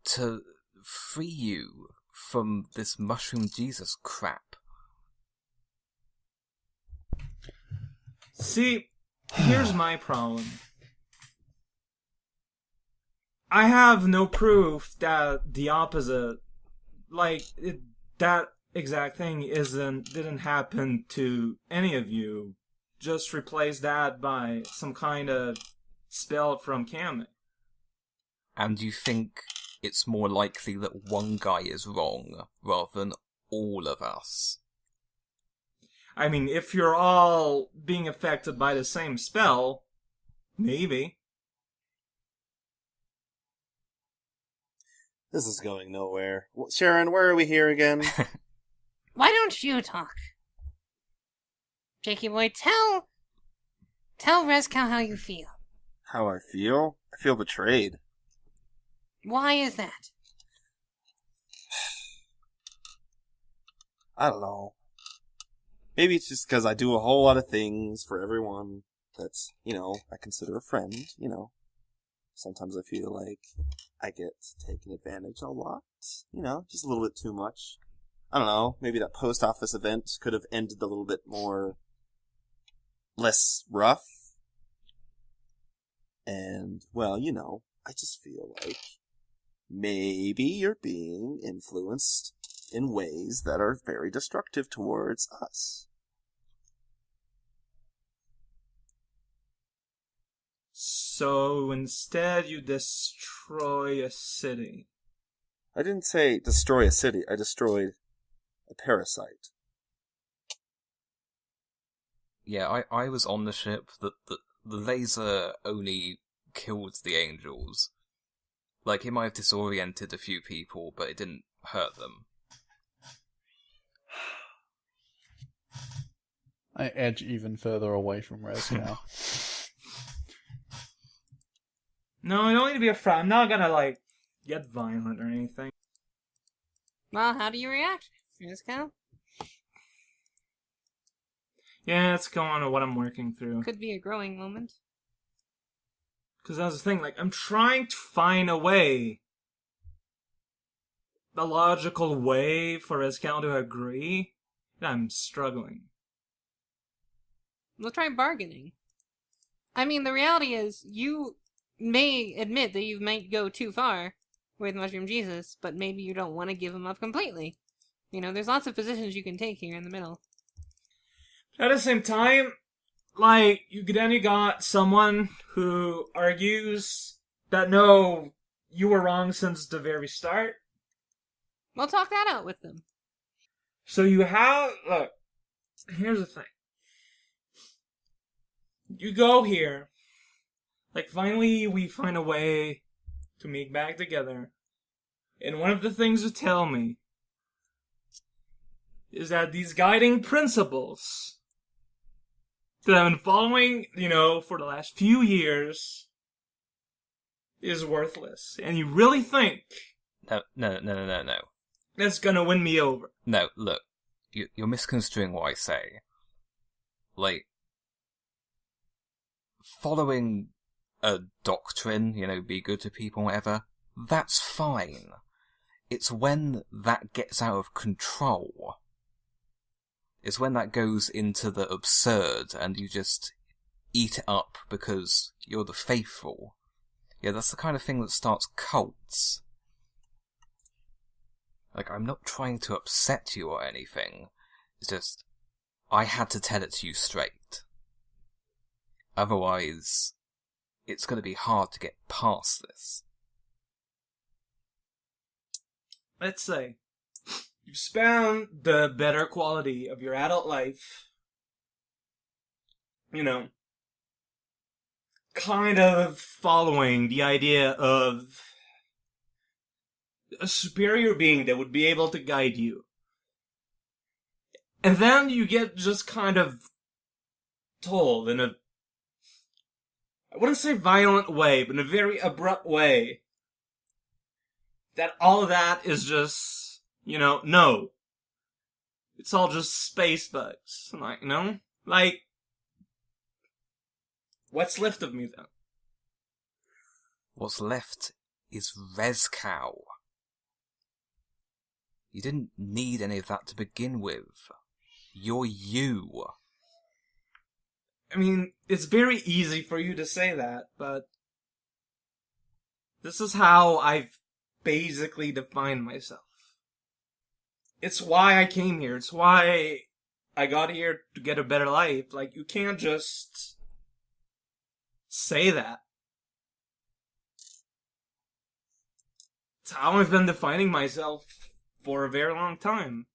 to free you from this Mushroom Jesus crap. See, here's my problem. I have no proof that the opposite, like, that exact thing didn't happen to any of you. Just replace that by some kind of spell from Kamek. And you think it's more likely that one guy is wrong rather than all of us? I mean, if you're all being affected by the same spell, maybe. This is going nowhere. Sharon, where are we here again? Why don't you talk? Jakey Boy, tell Rezcow how you feel. How I feel? I feel betrayed. Why is that? I don't know. Maybe it's just because I do a whole lot of things for everyone that's, I consider a friend, Sometimes I feel like I get taken advantage a lot, just a little bit too much. I don't know, maybe that post office event could have ended a little bit less rough. And, well, I just feel like maybe you're being influenced in ways that are very destructive towards us. So instead you destroy a city. I didn't say destroy a city, I destroyed a parasite. Yeah, I was on the ship. The laser only killed the angels. Like, it might have disoriented a few people, but it didn't hurt them. I edge even further away from Rez now. No, I don't need to be a friend. I'm not gonna, get violent or anything. Well, how do you react, Rizko? Yeah, it's going on what I'm working through. Could be a growing moment. Because that's the thing, I'm trying to find a way. A logical way for Rizko to agree. And I'm struggling. We'll try bargaining. I mean, the reality is, you may admit that you might go too far with Mushroom Jesus, but maybe you don't want to give him up completely. There's lots of positions you can take here in the middle. At the same time, you got someone who argues that no, you were wrong since the very start. We'll talk that out with them. So look, here's the thing. You go here, finally we find a way to meet back together. And one of the things you tell me is that these guiding principles that I've been following, for the last few years is worthless. And you really think... No. That's gonna win me over. No, look. You're misconstruing what I say. Following a doctrine, be good to people, whatever, that's fine. It's when that gets out of control. It's when that goes into the absurd and you just eat it up because you're the faithful. Yeah, that's the kind of thing that starts cults. I'm not trying to upset you or anything. It's just, I had to tell it to you straight. Otherwise, it's going to be hard to get past this. Let's say you've spent the better quality of your adult life, kind of following the idea of a superior being that would be able to guide you. And then you get just kind of told in a, I wouldn't say violent way, but in a very abrupt way, that all of that is just, no. It's all just space bugs. What's left of me then? What's left is Rezcow. You didn't need any of that to begin with. You're you. I mean, it's very easy for you to say that, but this is how I've basically defined myself. It's why I came here. It's why I got here to get a better life. You can't just say that. It's how I've been defining myself for a very long time.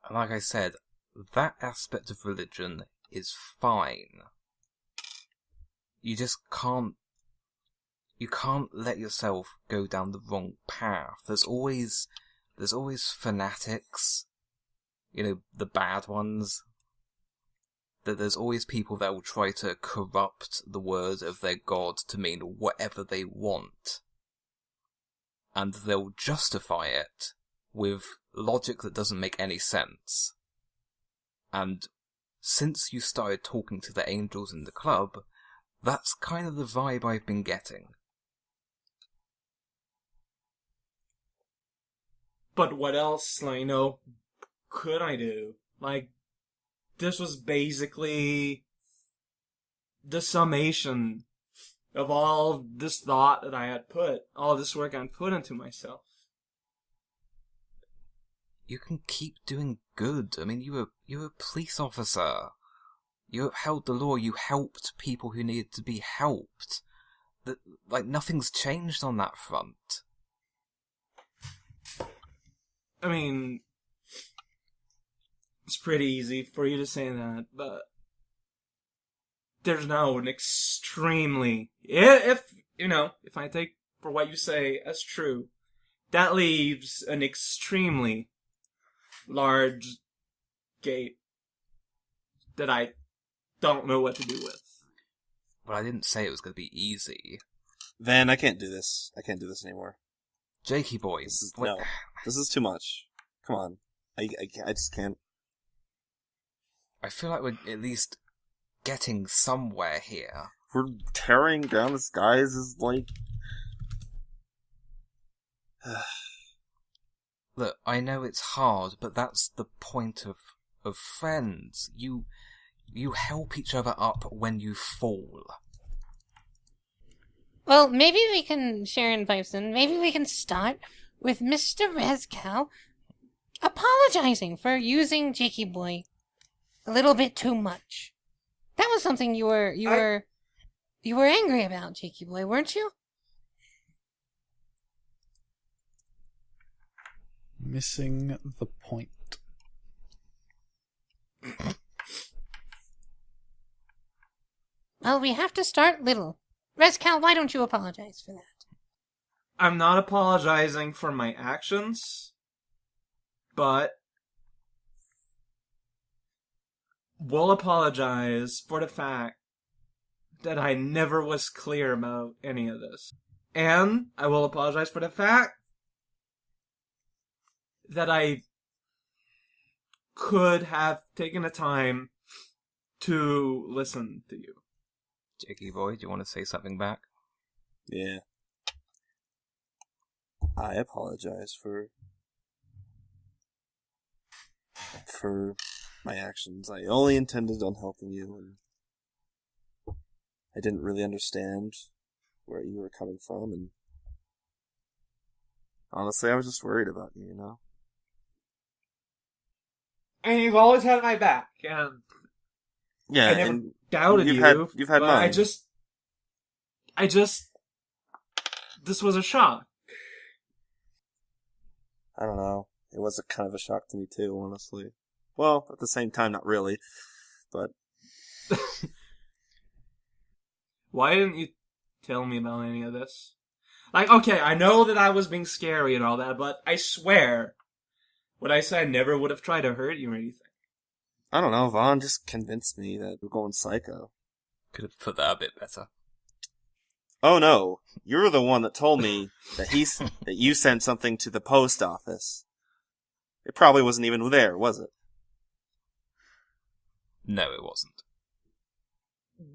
And like I said, that aspect of religion is fine. You just can't... You can't let yourself go down the wrong path. There's always fanatics. The bad ones. That there's always people that will try to corrupt the word of their god to mean whatever they want. And they'll justify it with logic that doesn't make any sense. And since you started talking to the angels in the club, that's kind of the vibe I've been getting. But what else, like, could I do? Like, this was basically the summation of all this thought that I had put, all this work I had put into myself. You can keep doing good. I mean, you were a police officer. You upheld the law. You helped people who needed to be helped. Nothing's changed on that front. I mean, it's pretty easy for you to say that, but there's now an extremely, if I take for what you say as true, that leaves an extremely large gate that I don't know what to do with. But I didn't say it was going to be easy. Van, I can't do this. I can't do this anymore. Jakey boy. No, this is too much. Come on. I just can't. I feel like we're at least getting somewhere here. We're tearing down the skies is like... Look, I know it's hard, but that's the point of friends. You help each other up when you fall. Well, maybe we can, Sharon Pipeson, maybe we can start with Mr. Rezcal apologizing for using Jakey Boy a little bit too much. That was something you were angry about, Jakey Boy, weren't you? Missing the point. Well, we have to start little. Rezcal, why don't you apologize for that? I'm not apologizing for my actions, but will apologize for the fact that I never was clear about any of this. And I will apologize for the fact that I could have taken the time to listen to you. Jakey boy, do you want to say something back? Yeah. I apologize for my actions. I only intended on helping you, and I didn't really understand where you were coming from, and honestly, I was just worried about you, you know? And you've always had my back, and yeah, I never and doubted you've you. had but mine. I just, this was a shock. I don't know. It was a kind of a shock to me too, honestly. Well, at the same time, not really, but Why didn't you tell me about any of this? Like, okay, I know that I was being scary and all that, but I swear, what I said never would have tried to hurt you or anything. I don't know. Vaughn just convinced me that we're going psycho. Could have put that a bit better. Oh no, you're the one that told me that that you sent something to the post office. It probably wasn't even there, was it? No, it wasn't.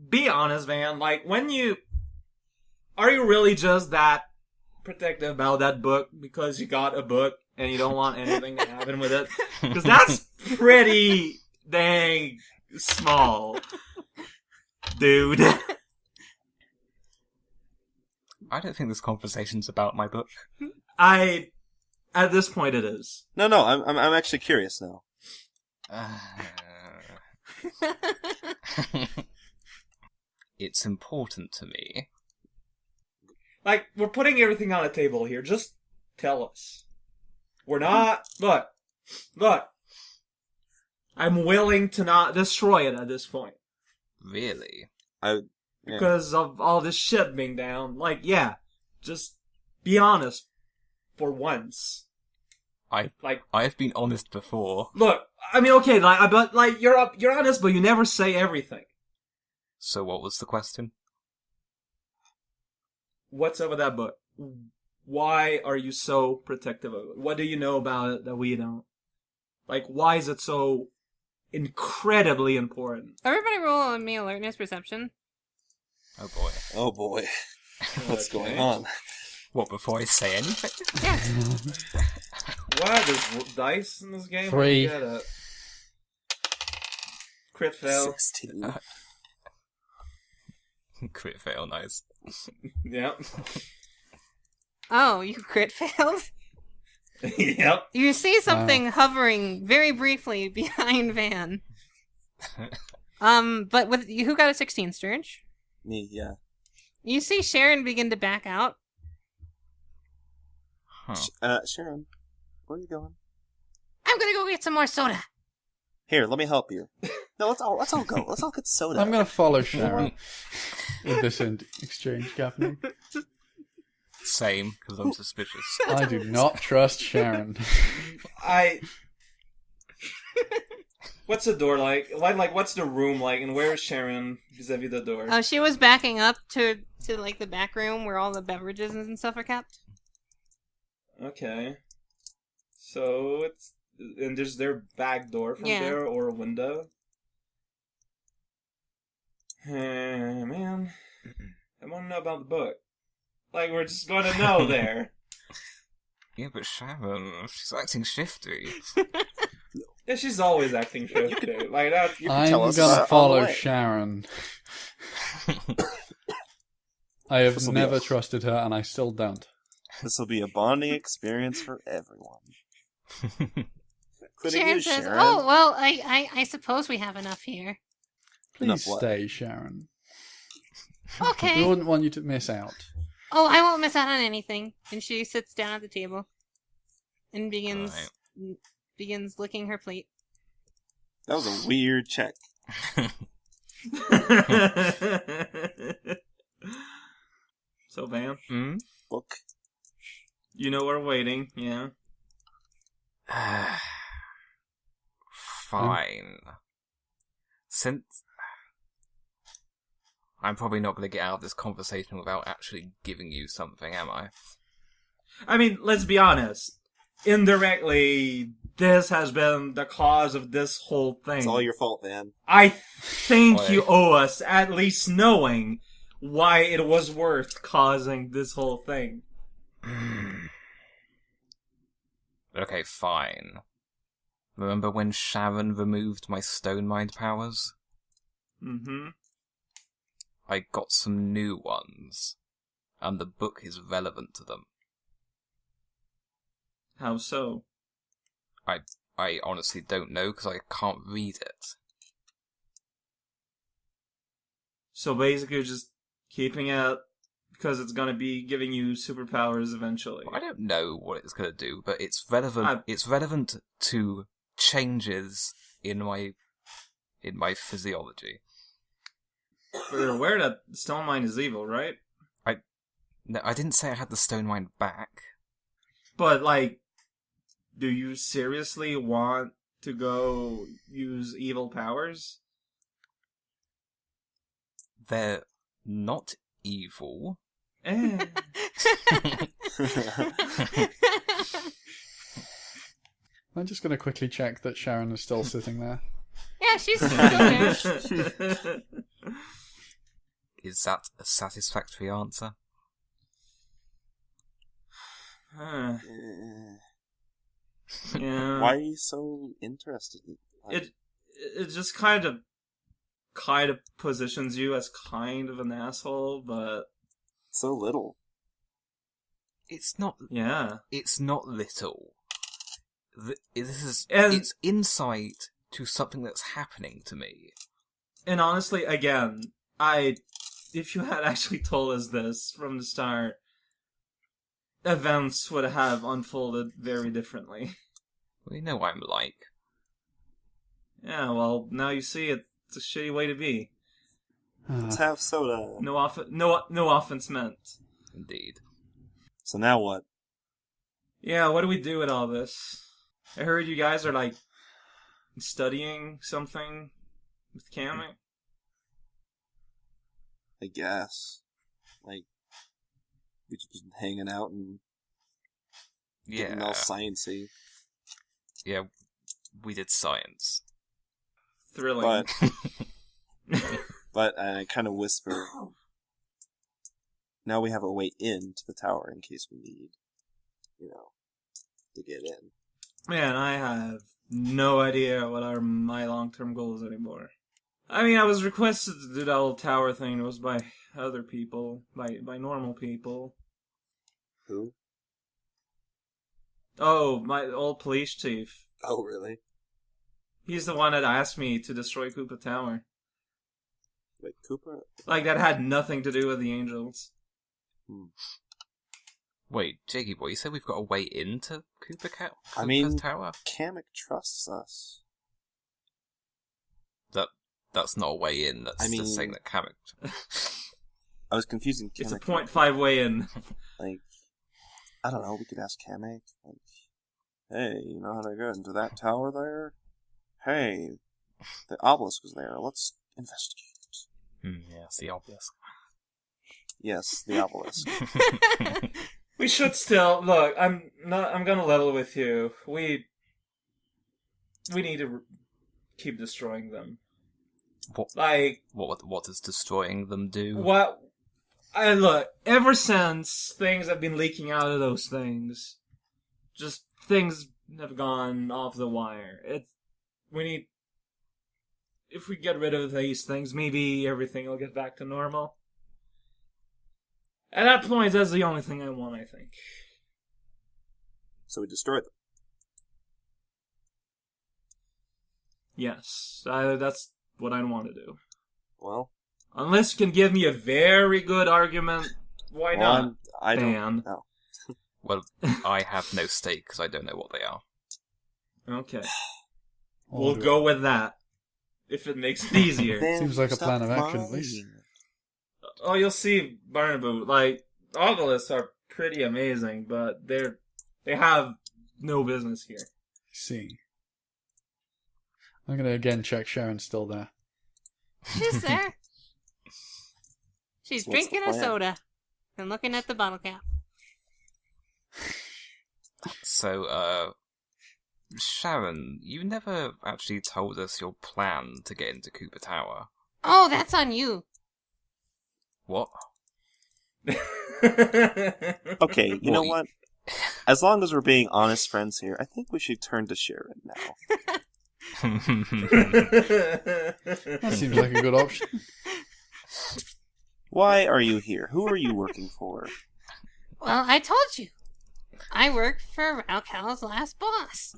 Be honest, Van. Like, are you really just that protective about that book because you got a book and you don't want anything to happen with it? Because that's pretty dang small, dude. I don't think this conversation's about my book. At this point it is. No, I'm actually curious now. It's important to me. Like, we're putting everything on the table here. Just tell us. We're not... Look. I'm willing to not destroy it at this point. Really? Yeah. Because of all this shit being down. Like, yeah. Just be honest. For once. I've been honest before. Look, I mean, okay, but you're honest, but you never say everything. So what was the question? What's up with that book? Why are you so protective of it? What do you know about it that we don't? Like, why is it so incredibly important. Everybody roll on me alertness perception. Oh boy. Oh boy. What's Okay. going on? What, before I say anything? Wow, there's dice in this game? 3. I don't get it. Crit fail. 16. Crit fail, nice. Yep. Oh, you crit failed? Yep. You see something hovering very briefly behind Van. But with who got a 16, Sturge? Me, yeah. You see Sharon begin to back out. Huh. Sharon, where are you going? I'm gonna go get some more soda. Here, let me help you. No, let's all go. Let's all get soda. I'm going to follow Sharon with this exchange happening. Same, because I'm suspicious. I do not trust Sharon. What's the door like? Like, what's the room like? And where is Sharon vis-a-vis the door? Oh, she was backing up to like the back room where all the beverages and stuff are kept. Okay. So it's... And there's their back door from Yeah. there, or a window? Man. I want to know about the book. Like, we're just going to know there. Yeah, but Sharon, she's acting shifty. Yeah, she's always acting shifty. Like that. You can I'm tell going us about to it on follow the way. Sharon. I have This'll be never a- trusted her, and I still don't. This will be a bonding experience for everyone. Including Sharon you, says, Sharon. "Oh well, I suppose we have enough here." Enough Please what? stay, Sharon. Okay. We wouldn't want you to miss out. Oh, I won't miss out on anything. And she sits down at the table and begins licking her plate. That was a weird check. So, Van, Hmm? Book. you know we're waiting, yeah? Fine. Since I'm probably not going to get out of this conversation without actually giving you something, am I? I mean, let's be honest. Indirectly, this has been the cause of this whole thing. It's all your fault, man. I think Why? you owe us at least knowing why it was worth causing this whole thing. Okay, fine. Remember when Sharon removed my stone mind powers? Mm-hmm. I got some new ones, and the book is relevant to them. How so? I honestly don't know because I can't read it. So basically, you're just keeping it because it's gonna be giving you superpowers eventually. I don't know what it's going to do, but it's relevant. It's relevant to changes in my physiology. But you're aware that Stone Mind is evil, right? No, I didn't say I had the stone mind back. But, like, do you seriously want to go use evil powers? They're not evil. Eh. I'm just going to quickly check that Sharon is still sitting there. Yeah, she's still there. Is that a satisfactory answer? Huh. Eh. Yeah. Why are you so interested? It just kind of positions you as kind of an asshole, but So little. It's not. yeah. It's not little. This is. And- It's insight to something that's happening to me. And honestly, again, if you had actually told us this from the start, events would have unfolded very differently. We know what I'm like. Yeah, well, now you see it's a shitty way to be. Let's have soda. No offense meant. Indeed. So now what? Yeah, what do we do with all this? I heard you guys are, like, studying something with Kamek. I guess. Like, we just been hanging out and getting all Yeah. sciencey. Yeah. We did science. thrilling. But I kind of whisper, now we have a way into the tower in case we need, to get in. Man, I have no idea what are my long-term goals anymore. I mean, I was requested to do that whole tower thing. It was by other people, by normal people. Who? Oh, my old police chief. Oh, really? He's the one that asked me to destroy Koopa Tower. Wait, Koopa? Like, that had nothing to do with the angels. Wait, Jakey boy, you said we've got a way into I mean, Tower? Kamek trusts us. That's not a way in, that's just saying that Kamek... I was confusing Kamek. It's a 0.5 way in. Like, I don't know, we could ask Kamek, like, hey, you know how to get into that tower there? Hey, the obelisk was there, let's investigate it. Yes, the obelisk. Yes, the obelisk. We should still... Look, I'm gonna level with you. We need to keep destroying them. What does destroying them do? Look, ever since things have been leaking out of those things, just things have gone off the wire. If we get rid of these things, maybe everything will get back to normal. At that point, that's the only thing I want, I think. So we destroyed them. Yes, that's what I want to do. Well... Unless you can give me a very good argument, why not? I don't know. Well, I have no stake because I don't know what they are. Okay. We'll go with that. If it makes it easier. Seems like a plan of action, at least. Oh, you'll see, Barnaboot. Like, obelisks are pretty amazing, but they have no business here. See. I'm going to again check Sharon's still there. She's there. She's So what's drinking the a plan? soda and looking at the bottle cap. So, Sharon, you never actually told us your plan to get into Koopa Tower. Oh, that's on you. What? Okay, you know Well, what? As long as we're being honest friends here, I think we should turn to Sharon now. That seems like a good option. Why are you here? Who are you working for? Well, I told you. I work for Raukhal's last boss.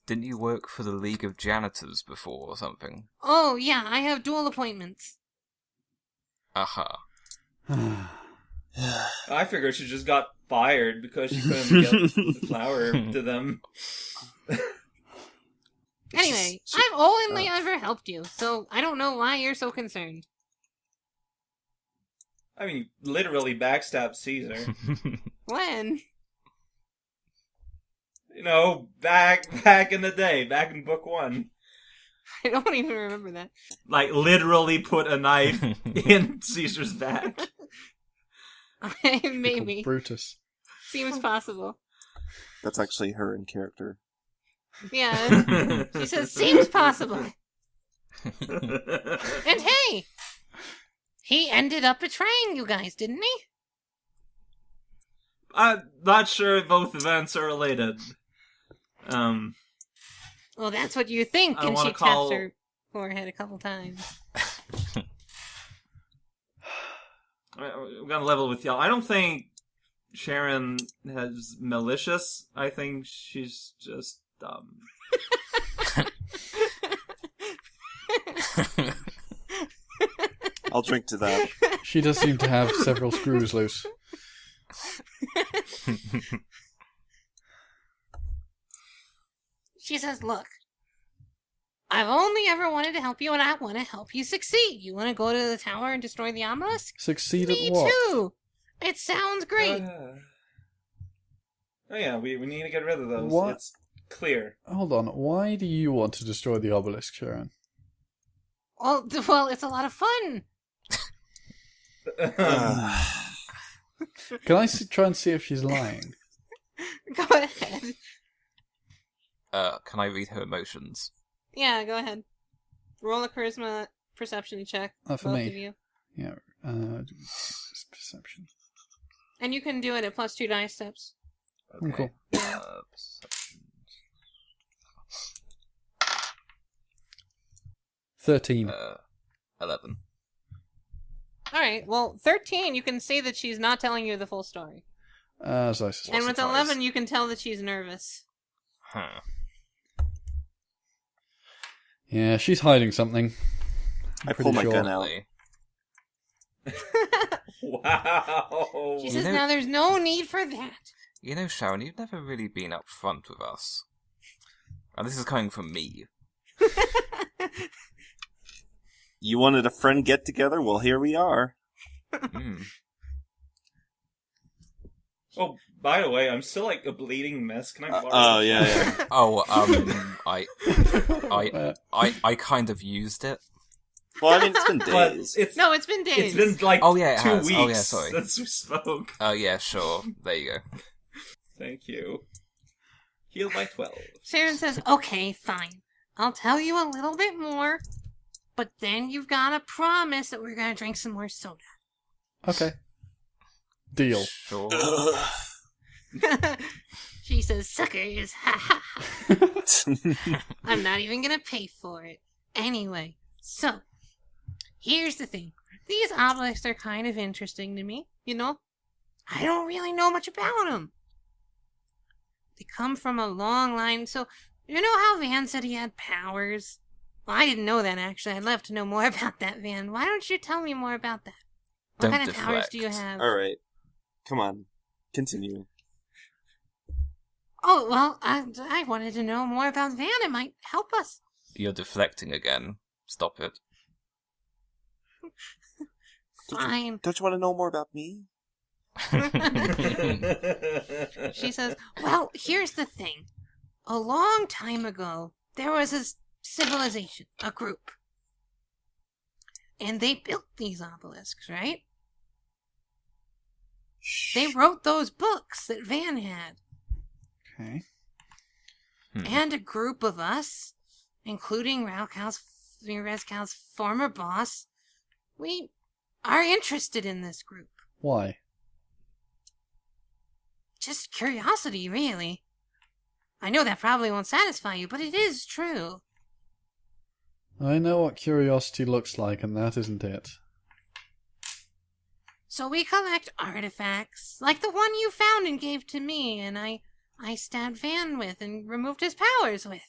Didn't you work for the League of Janitors before or something? Oh, yeah, I have dual appointments. Aha. I figured she just got fired because she couldn't get the flower to them. Anyway, I've only ever helped you, so I don't know why you're so concerned. I mean, literally backstab Caesar. When? You know, back in the day, back in book 1. I don't even remember that. Like, literally put a knife in Caesar's back. Maybe. Brutus. Seems possible. That's actually her in character. Yeah. She says, seems possible. And hey! He ended up betraying you guys, didn't he? I'm not sure both events are related. Well, that's what you think, I and wanna she call- taps her forehead a couple times. I'm gonna level with y'all. I don't think Sharon has malicious. I think she's just dumb. I'll drink to that. She does seem to have several screws loose. She says, look, I've only ever wanted to help you, and I want to help you succeed. You want to go to the tower and destroy the obelisk? Succeed Me at what? too! It sounds great. Oh yeah, we need to get rid of those. What? It's clear. Hold on. Why do you want to destroy the obelisk, Sharon? Well, it's a lot of fun. Can I try and see if she's lying? Go ahead. Can I read her emotions? Yeah, go ahead. Roll a charisma perception check. For both me. of you. Yeah. Perception. And you can do it at +2 dice steps. Okay. Cool. Perception. 13. 11. Alright, well, 13, you can see that she's not telling you the full story. As I suspect. And with surprise. 11, you can tell that she's nervous. Huh. Yeah, she's hiding something. I pull my gun out. Lovely. Wow. She says, know- now there's no need for that. You know, Sharon, you've never really been up front with us. And this is coming from me. You wanted a friend get-together? Well, here we are. Mm. Oh, by the way, I'm still like a bleeding mess. Can I borrow Oh, this? yeah. Oh, I kind of used it. Well, I mean, it's been But days. it's No, it's been days. it's been like Oh, yeah, it 2 has. weeks Oh, yeah, sorry. since we spoke. Oh, yeah, sure. There you go. Thank you. Healed by 12. Sharon says, okay, fine. I'll tell you a little bit more, but then you've got to promise that we're going to drink some more soda. Okay. Deal. Sure. She says, suckers, ha ha ha. I'm not even going to pay for it. Anyway, so, here's the thing. These obelisks are kind of interesting to me, you know? I don't really know much about them. They come from a long line, so you know how Van said he had powers? Well, I didn't know that, actually. I'd love to know more about that, Van. Why don't you tell me more about that? What Don't kind of powers do you deflect. have? All right. Come on. Continue. Oh, well, I wanted to know more about Van. It might help us. You're deflecting again. Stop it. Fine. Don't you want to know more about me? She says, well, here's the thing. A long time ago, there was a civilization, a group. And they built these obelisks, right? They wrote those books that Van had. Okay. And a group of us, including Rezkal's former boss, we are interested in this group. Why? Just curiosity, really. I know that probably won't satisfy you, but it is true. I know what curiosity looks like, and that isn't it. So we collect artifacts, like the one you found and gave to me, and I stabbed Van with and removed his powers with.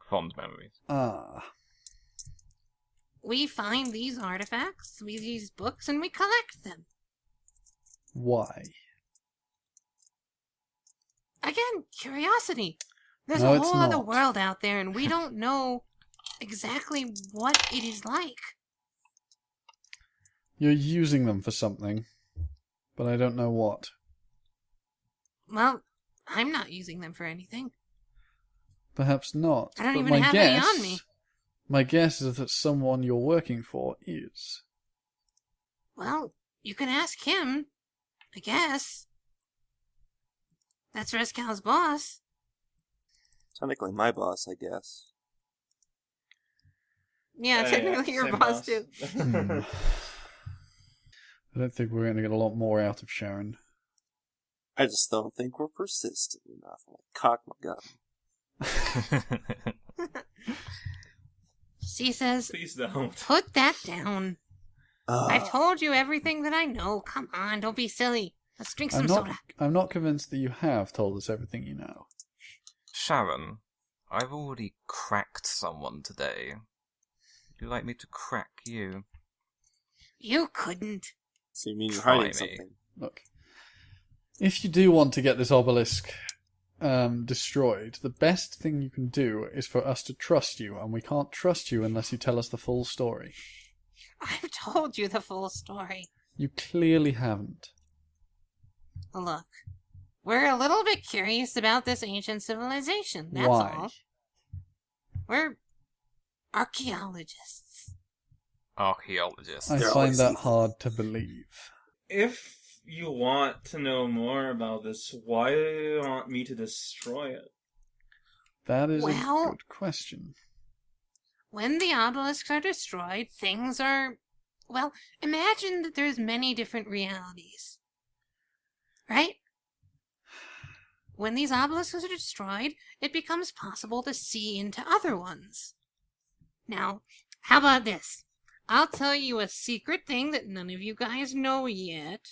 Fond memories. Ah. We find these artifacts, these books, and we collect them. Why? Again, curiosity. There's No, a it's whole other not. world out there, and we don't know exactly what it is like. You're using them for something, but I don't know what. Well, I'm not using them for anything. Perhaps not. I don't but even my have guess, any on me. My guess is that someone you're working for is. Well, you can ask him, I guess. That's Rezkal's boss. Technically my boss, I guess. Yeah, technically your same boss too. Hmm. I don't think we're going to get a lot more out of Sharon. I just don't think we're persistent enough. I cock my gun. She says, Please don't. put that down. Ugh. I've told you everything that I know. Come on, don't be silly. Let's drink some soda. I'm not convinced that you have told us everything you know. Sharon, I've already cracked someone today. Would you like me to crack you? You couldn't. So you mean you're Try hiding me. something? Look, if you do want to get this obelisk destroyed, the best thing you can do is for us to trust you, and we can't trust you unless you tell us the full story. I've told you the full story. You clearly haven't. Look, we're a little bit curious about this ancient civilization. That's Why? all. We're archaeologists. Archaeologists. I They're find always that evil. hard to believe. If you want to know more about this, why do you want me to destroy it? That is a Well- good question. When the obelisks are destroyed, things are... Well, imagine that there's many different realities. Right? When these obelisks are destroyed, it becomes possible to see into other ones. Now, how about this? I'll tell you a secret thing that none of you guys know yet,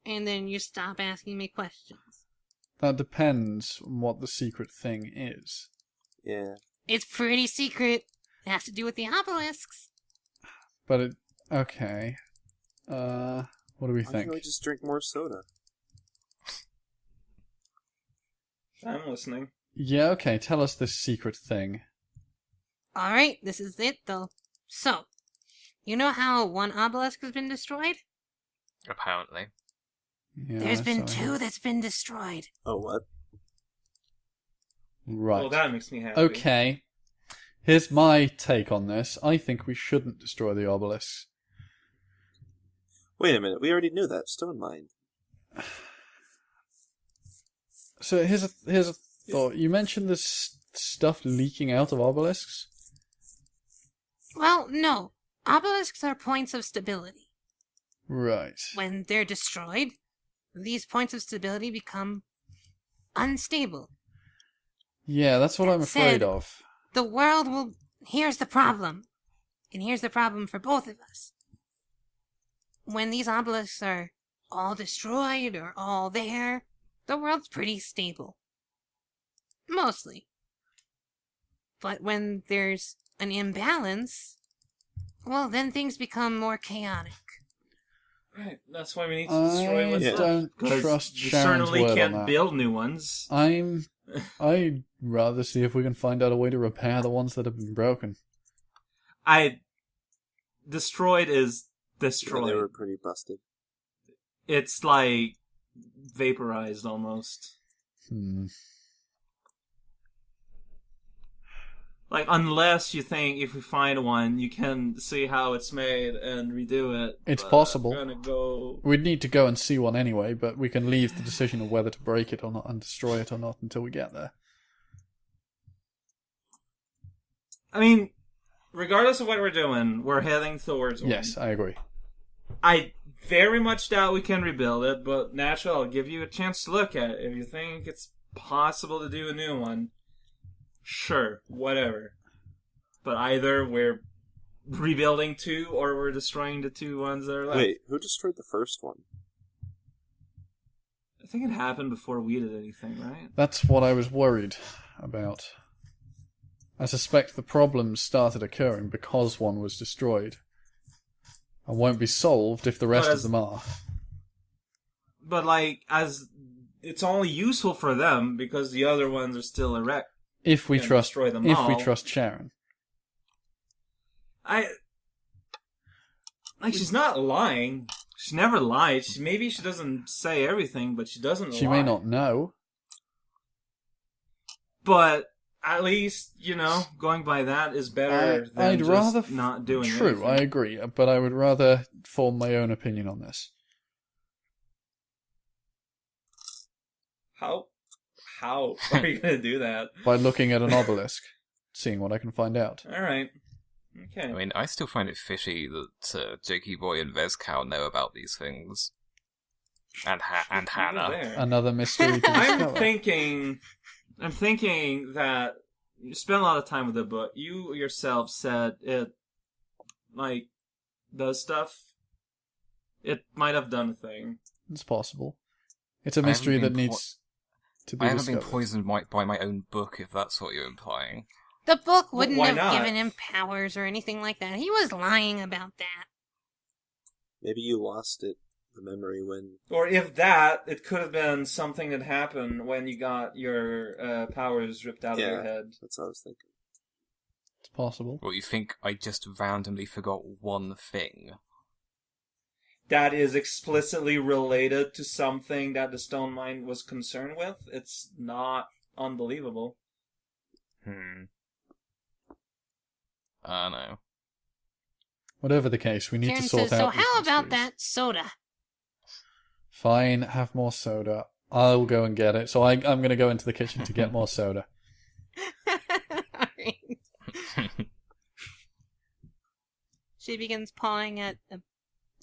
and then you stop asking me questions. That depends on what the secret thing is. Yeah. It's pretty secret. It has to do with the obelisks. But it... Okay. What do we Why think? can't we just drink more soda? I'm listening. Yeah, okay, tell us this secret thing. Alright, this is it though. So, you know how one obelisk has been destroyed? Apparently. Yeah, There's been so- two that's been destroyed. Oh, what? Right. Well, that makes me happy. Okay. Here's my take on this. I think we shouldn't destroy the obelisks. Wait a minute, we already knew that. Stone mine. So here's a thought. You mentioned this stuff leaking out of obelisks. Well, no. Obelisks are points of stability. Right. When they're destroyed, these points of stability become unstable. Yeah, that's what I'm That afraid said- of. The world will... Here's the problem. And here's the problem for both of us. When these obelisks are all destroyed or all there, the world's pretty stable. Mostly. But when there's an imbalance, well, then things become more chaotic. Right, that's why we need to destroy I what's left. don't 'Cause trust you Sharon's certainly word on can't that. build new ones. I'd rather see if we can find out a way to repair the ones that have been broken. Destroyed is Yeah, destroyed. they were pretty busted. It's like vaporized almost. Like, unless you think if we find one, you can see how it's made and redo it. It's but possible. I'm gonna go... We'd need to go and see one anyway, but we can leave the decision of whether to break it or not and destroy it or not until we get there. I mean, regardless of what we're doing, we're heading towards one. Yes, I agree. I very much doubt we can rebuild it, but naturally, I'll give you a chance to look at it. If you think it's possible to do a new one, sure, whatever. But either we're rebuilding two, or we're destroying the two ones that are left. Wait, who destroyed the first one? I think it happened before we did anything, right? That's what I was worried about. I suspect the problems started occurring because one was destroyed, and won't be solved if the rest But of as- them are. But, like, as it's only useful for them because the other ones are still erect. If we Can trust, destroy them if all. we trust Sharon. She's not lying. She never lied. Maybe she doesn't say everything, but she doesn't She lie. may not know. But at least, going by that is better than I'd just rather not doing True, anything. I agree, but I would rather form my own opinion on this. How are you going to do that? By looking at an obelisk, seeing what I can find out. All right. Okay. I mean, I still find it fishy that Jakey Boy and Vezcal know about these things. And Over Hannah. there. Another mystery to I'm discover. thinking that you spend a lot of time with it, but you yourself said it, does stuff. It might have done a thing. It's possible. It's a I haven't mystery that been needs to be I haven't been discovered. poisoned by my own book, if that's what you're implying. The book wouldn't why have not? given him powers or anything like that. He was lying about that. Maybe you lost it, the memory, when... Or if that, it could have been something that happened when you got your powers ripped out of your head. That's what I was thinking. It's possible. Well, you think I just randomly forgot one thing? That is explicitly related to something that the Stone Mind was concerned with. It's not unbelievable. I don't know. Whatever the case, we need Karen to sort says, out so these how about mysteries. that soda? Fine, have more soda. I'll go and get it. So I'm going to go into the kitchen to get more soda. Alright. She begins pawing at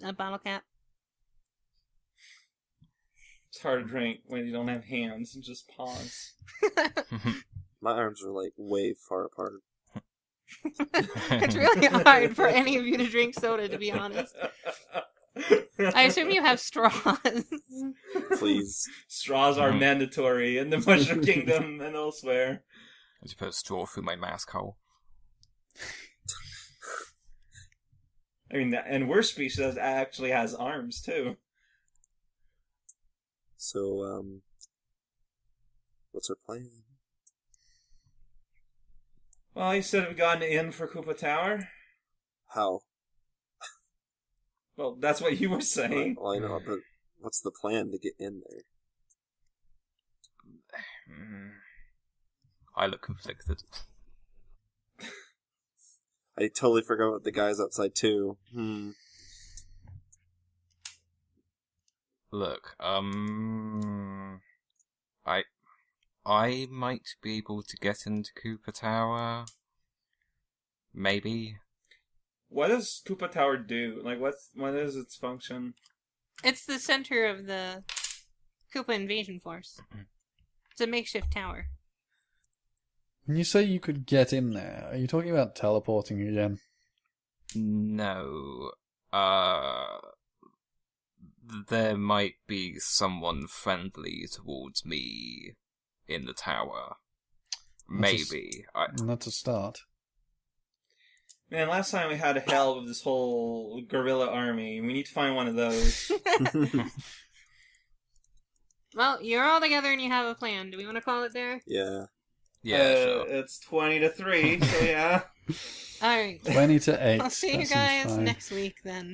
a bottle cap. It's hard to drink when you don't have hands and just paws. My arms are like way far apart. It's really hard for any of you to drink soda, to be honest. I assume you have straws. Please. Straws are mandatory in the Mushroom Kingdom and elsewhere. I just put a straw through my mask hole. I mean, and worse species actually has arms, too. So, what's our plan? Well, you said we've gotten in for Koopa Tower. How? Well, that's what you were saying. Well, I know, but what's the plan to get in there? I look conflicted. I totally forgot about the guys outside, too. Look, I might be able to get into Cooper Tower. Maybe. What does Koopa Tower do? Like, what is its function? It's the center of the Koopa invasion force. It's a makeshift tower. When you say you could get in there, are you talking about teleporting again? No. There might be someone friendly towards me in the tower. Maybe. That's a start. Man, last time we had hell with this whole gorilla army. We need to find one of those. Well, you're all together and you have a plan. Do we want to call it there? Yeah. Yeah, sure. It's 20-3, so yeah. Alright. 20 to 8. I'll see you That seems guys fine. next week then.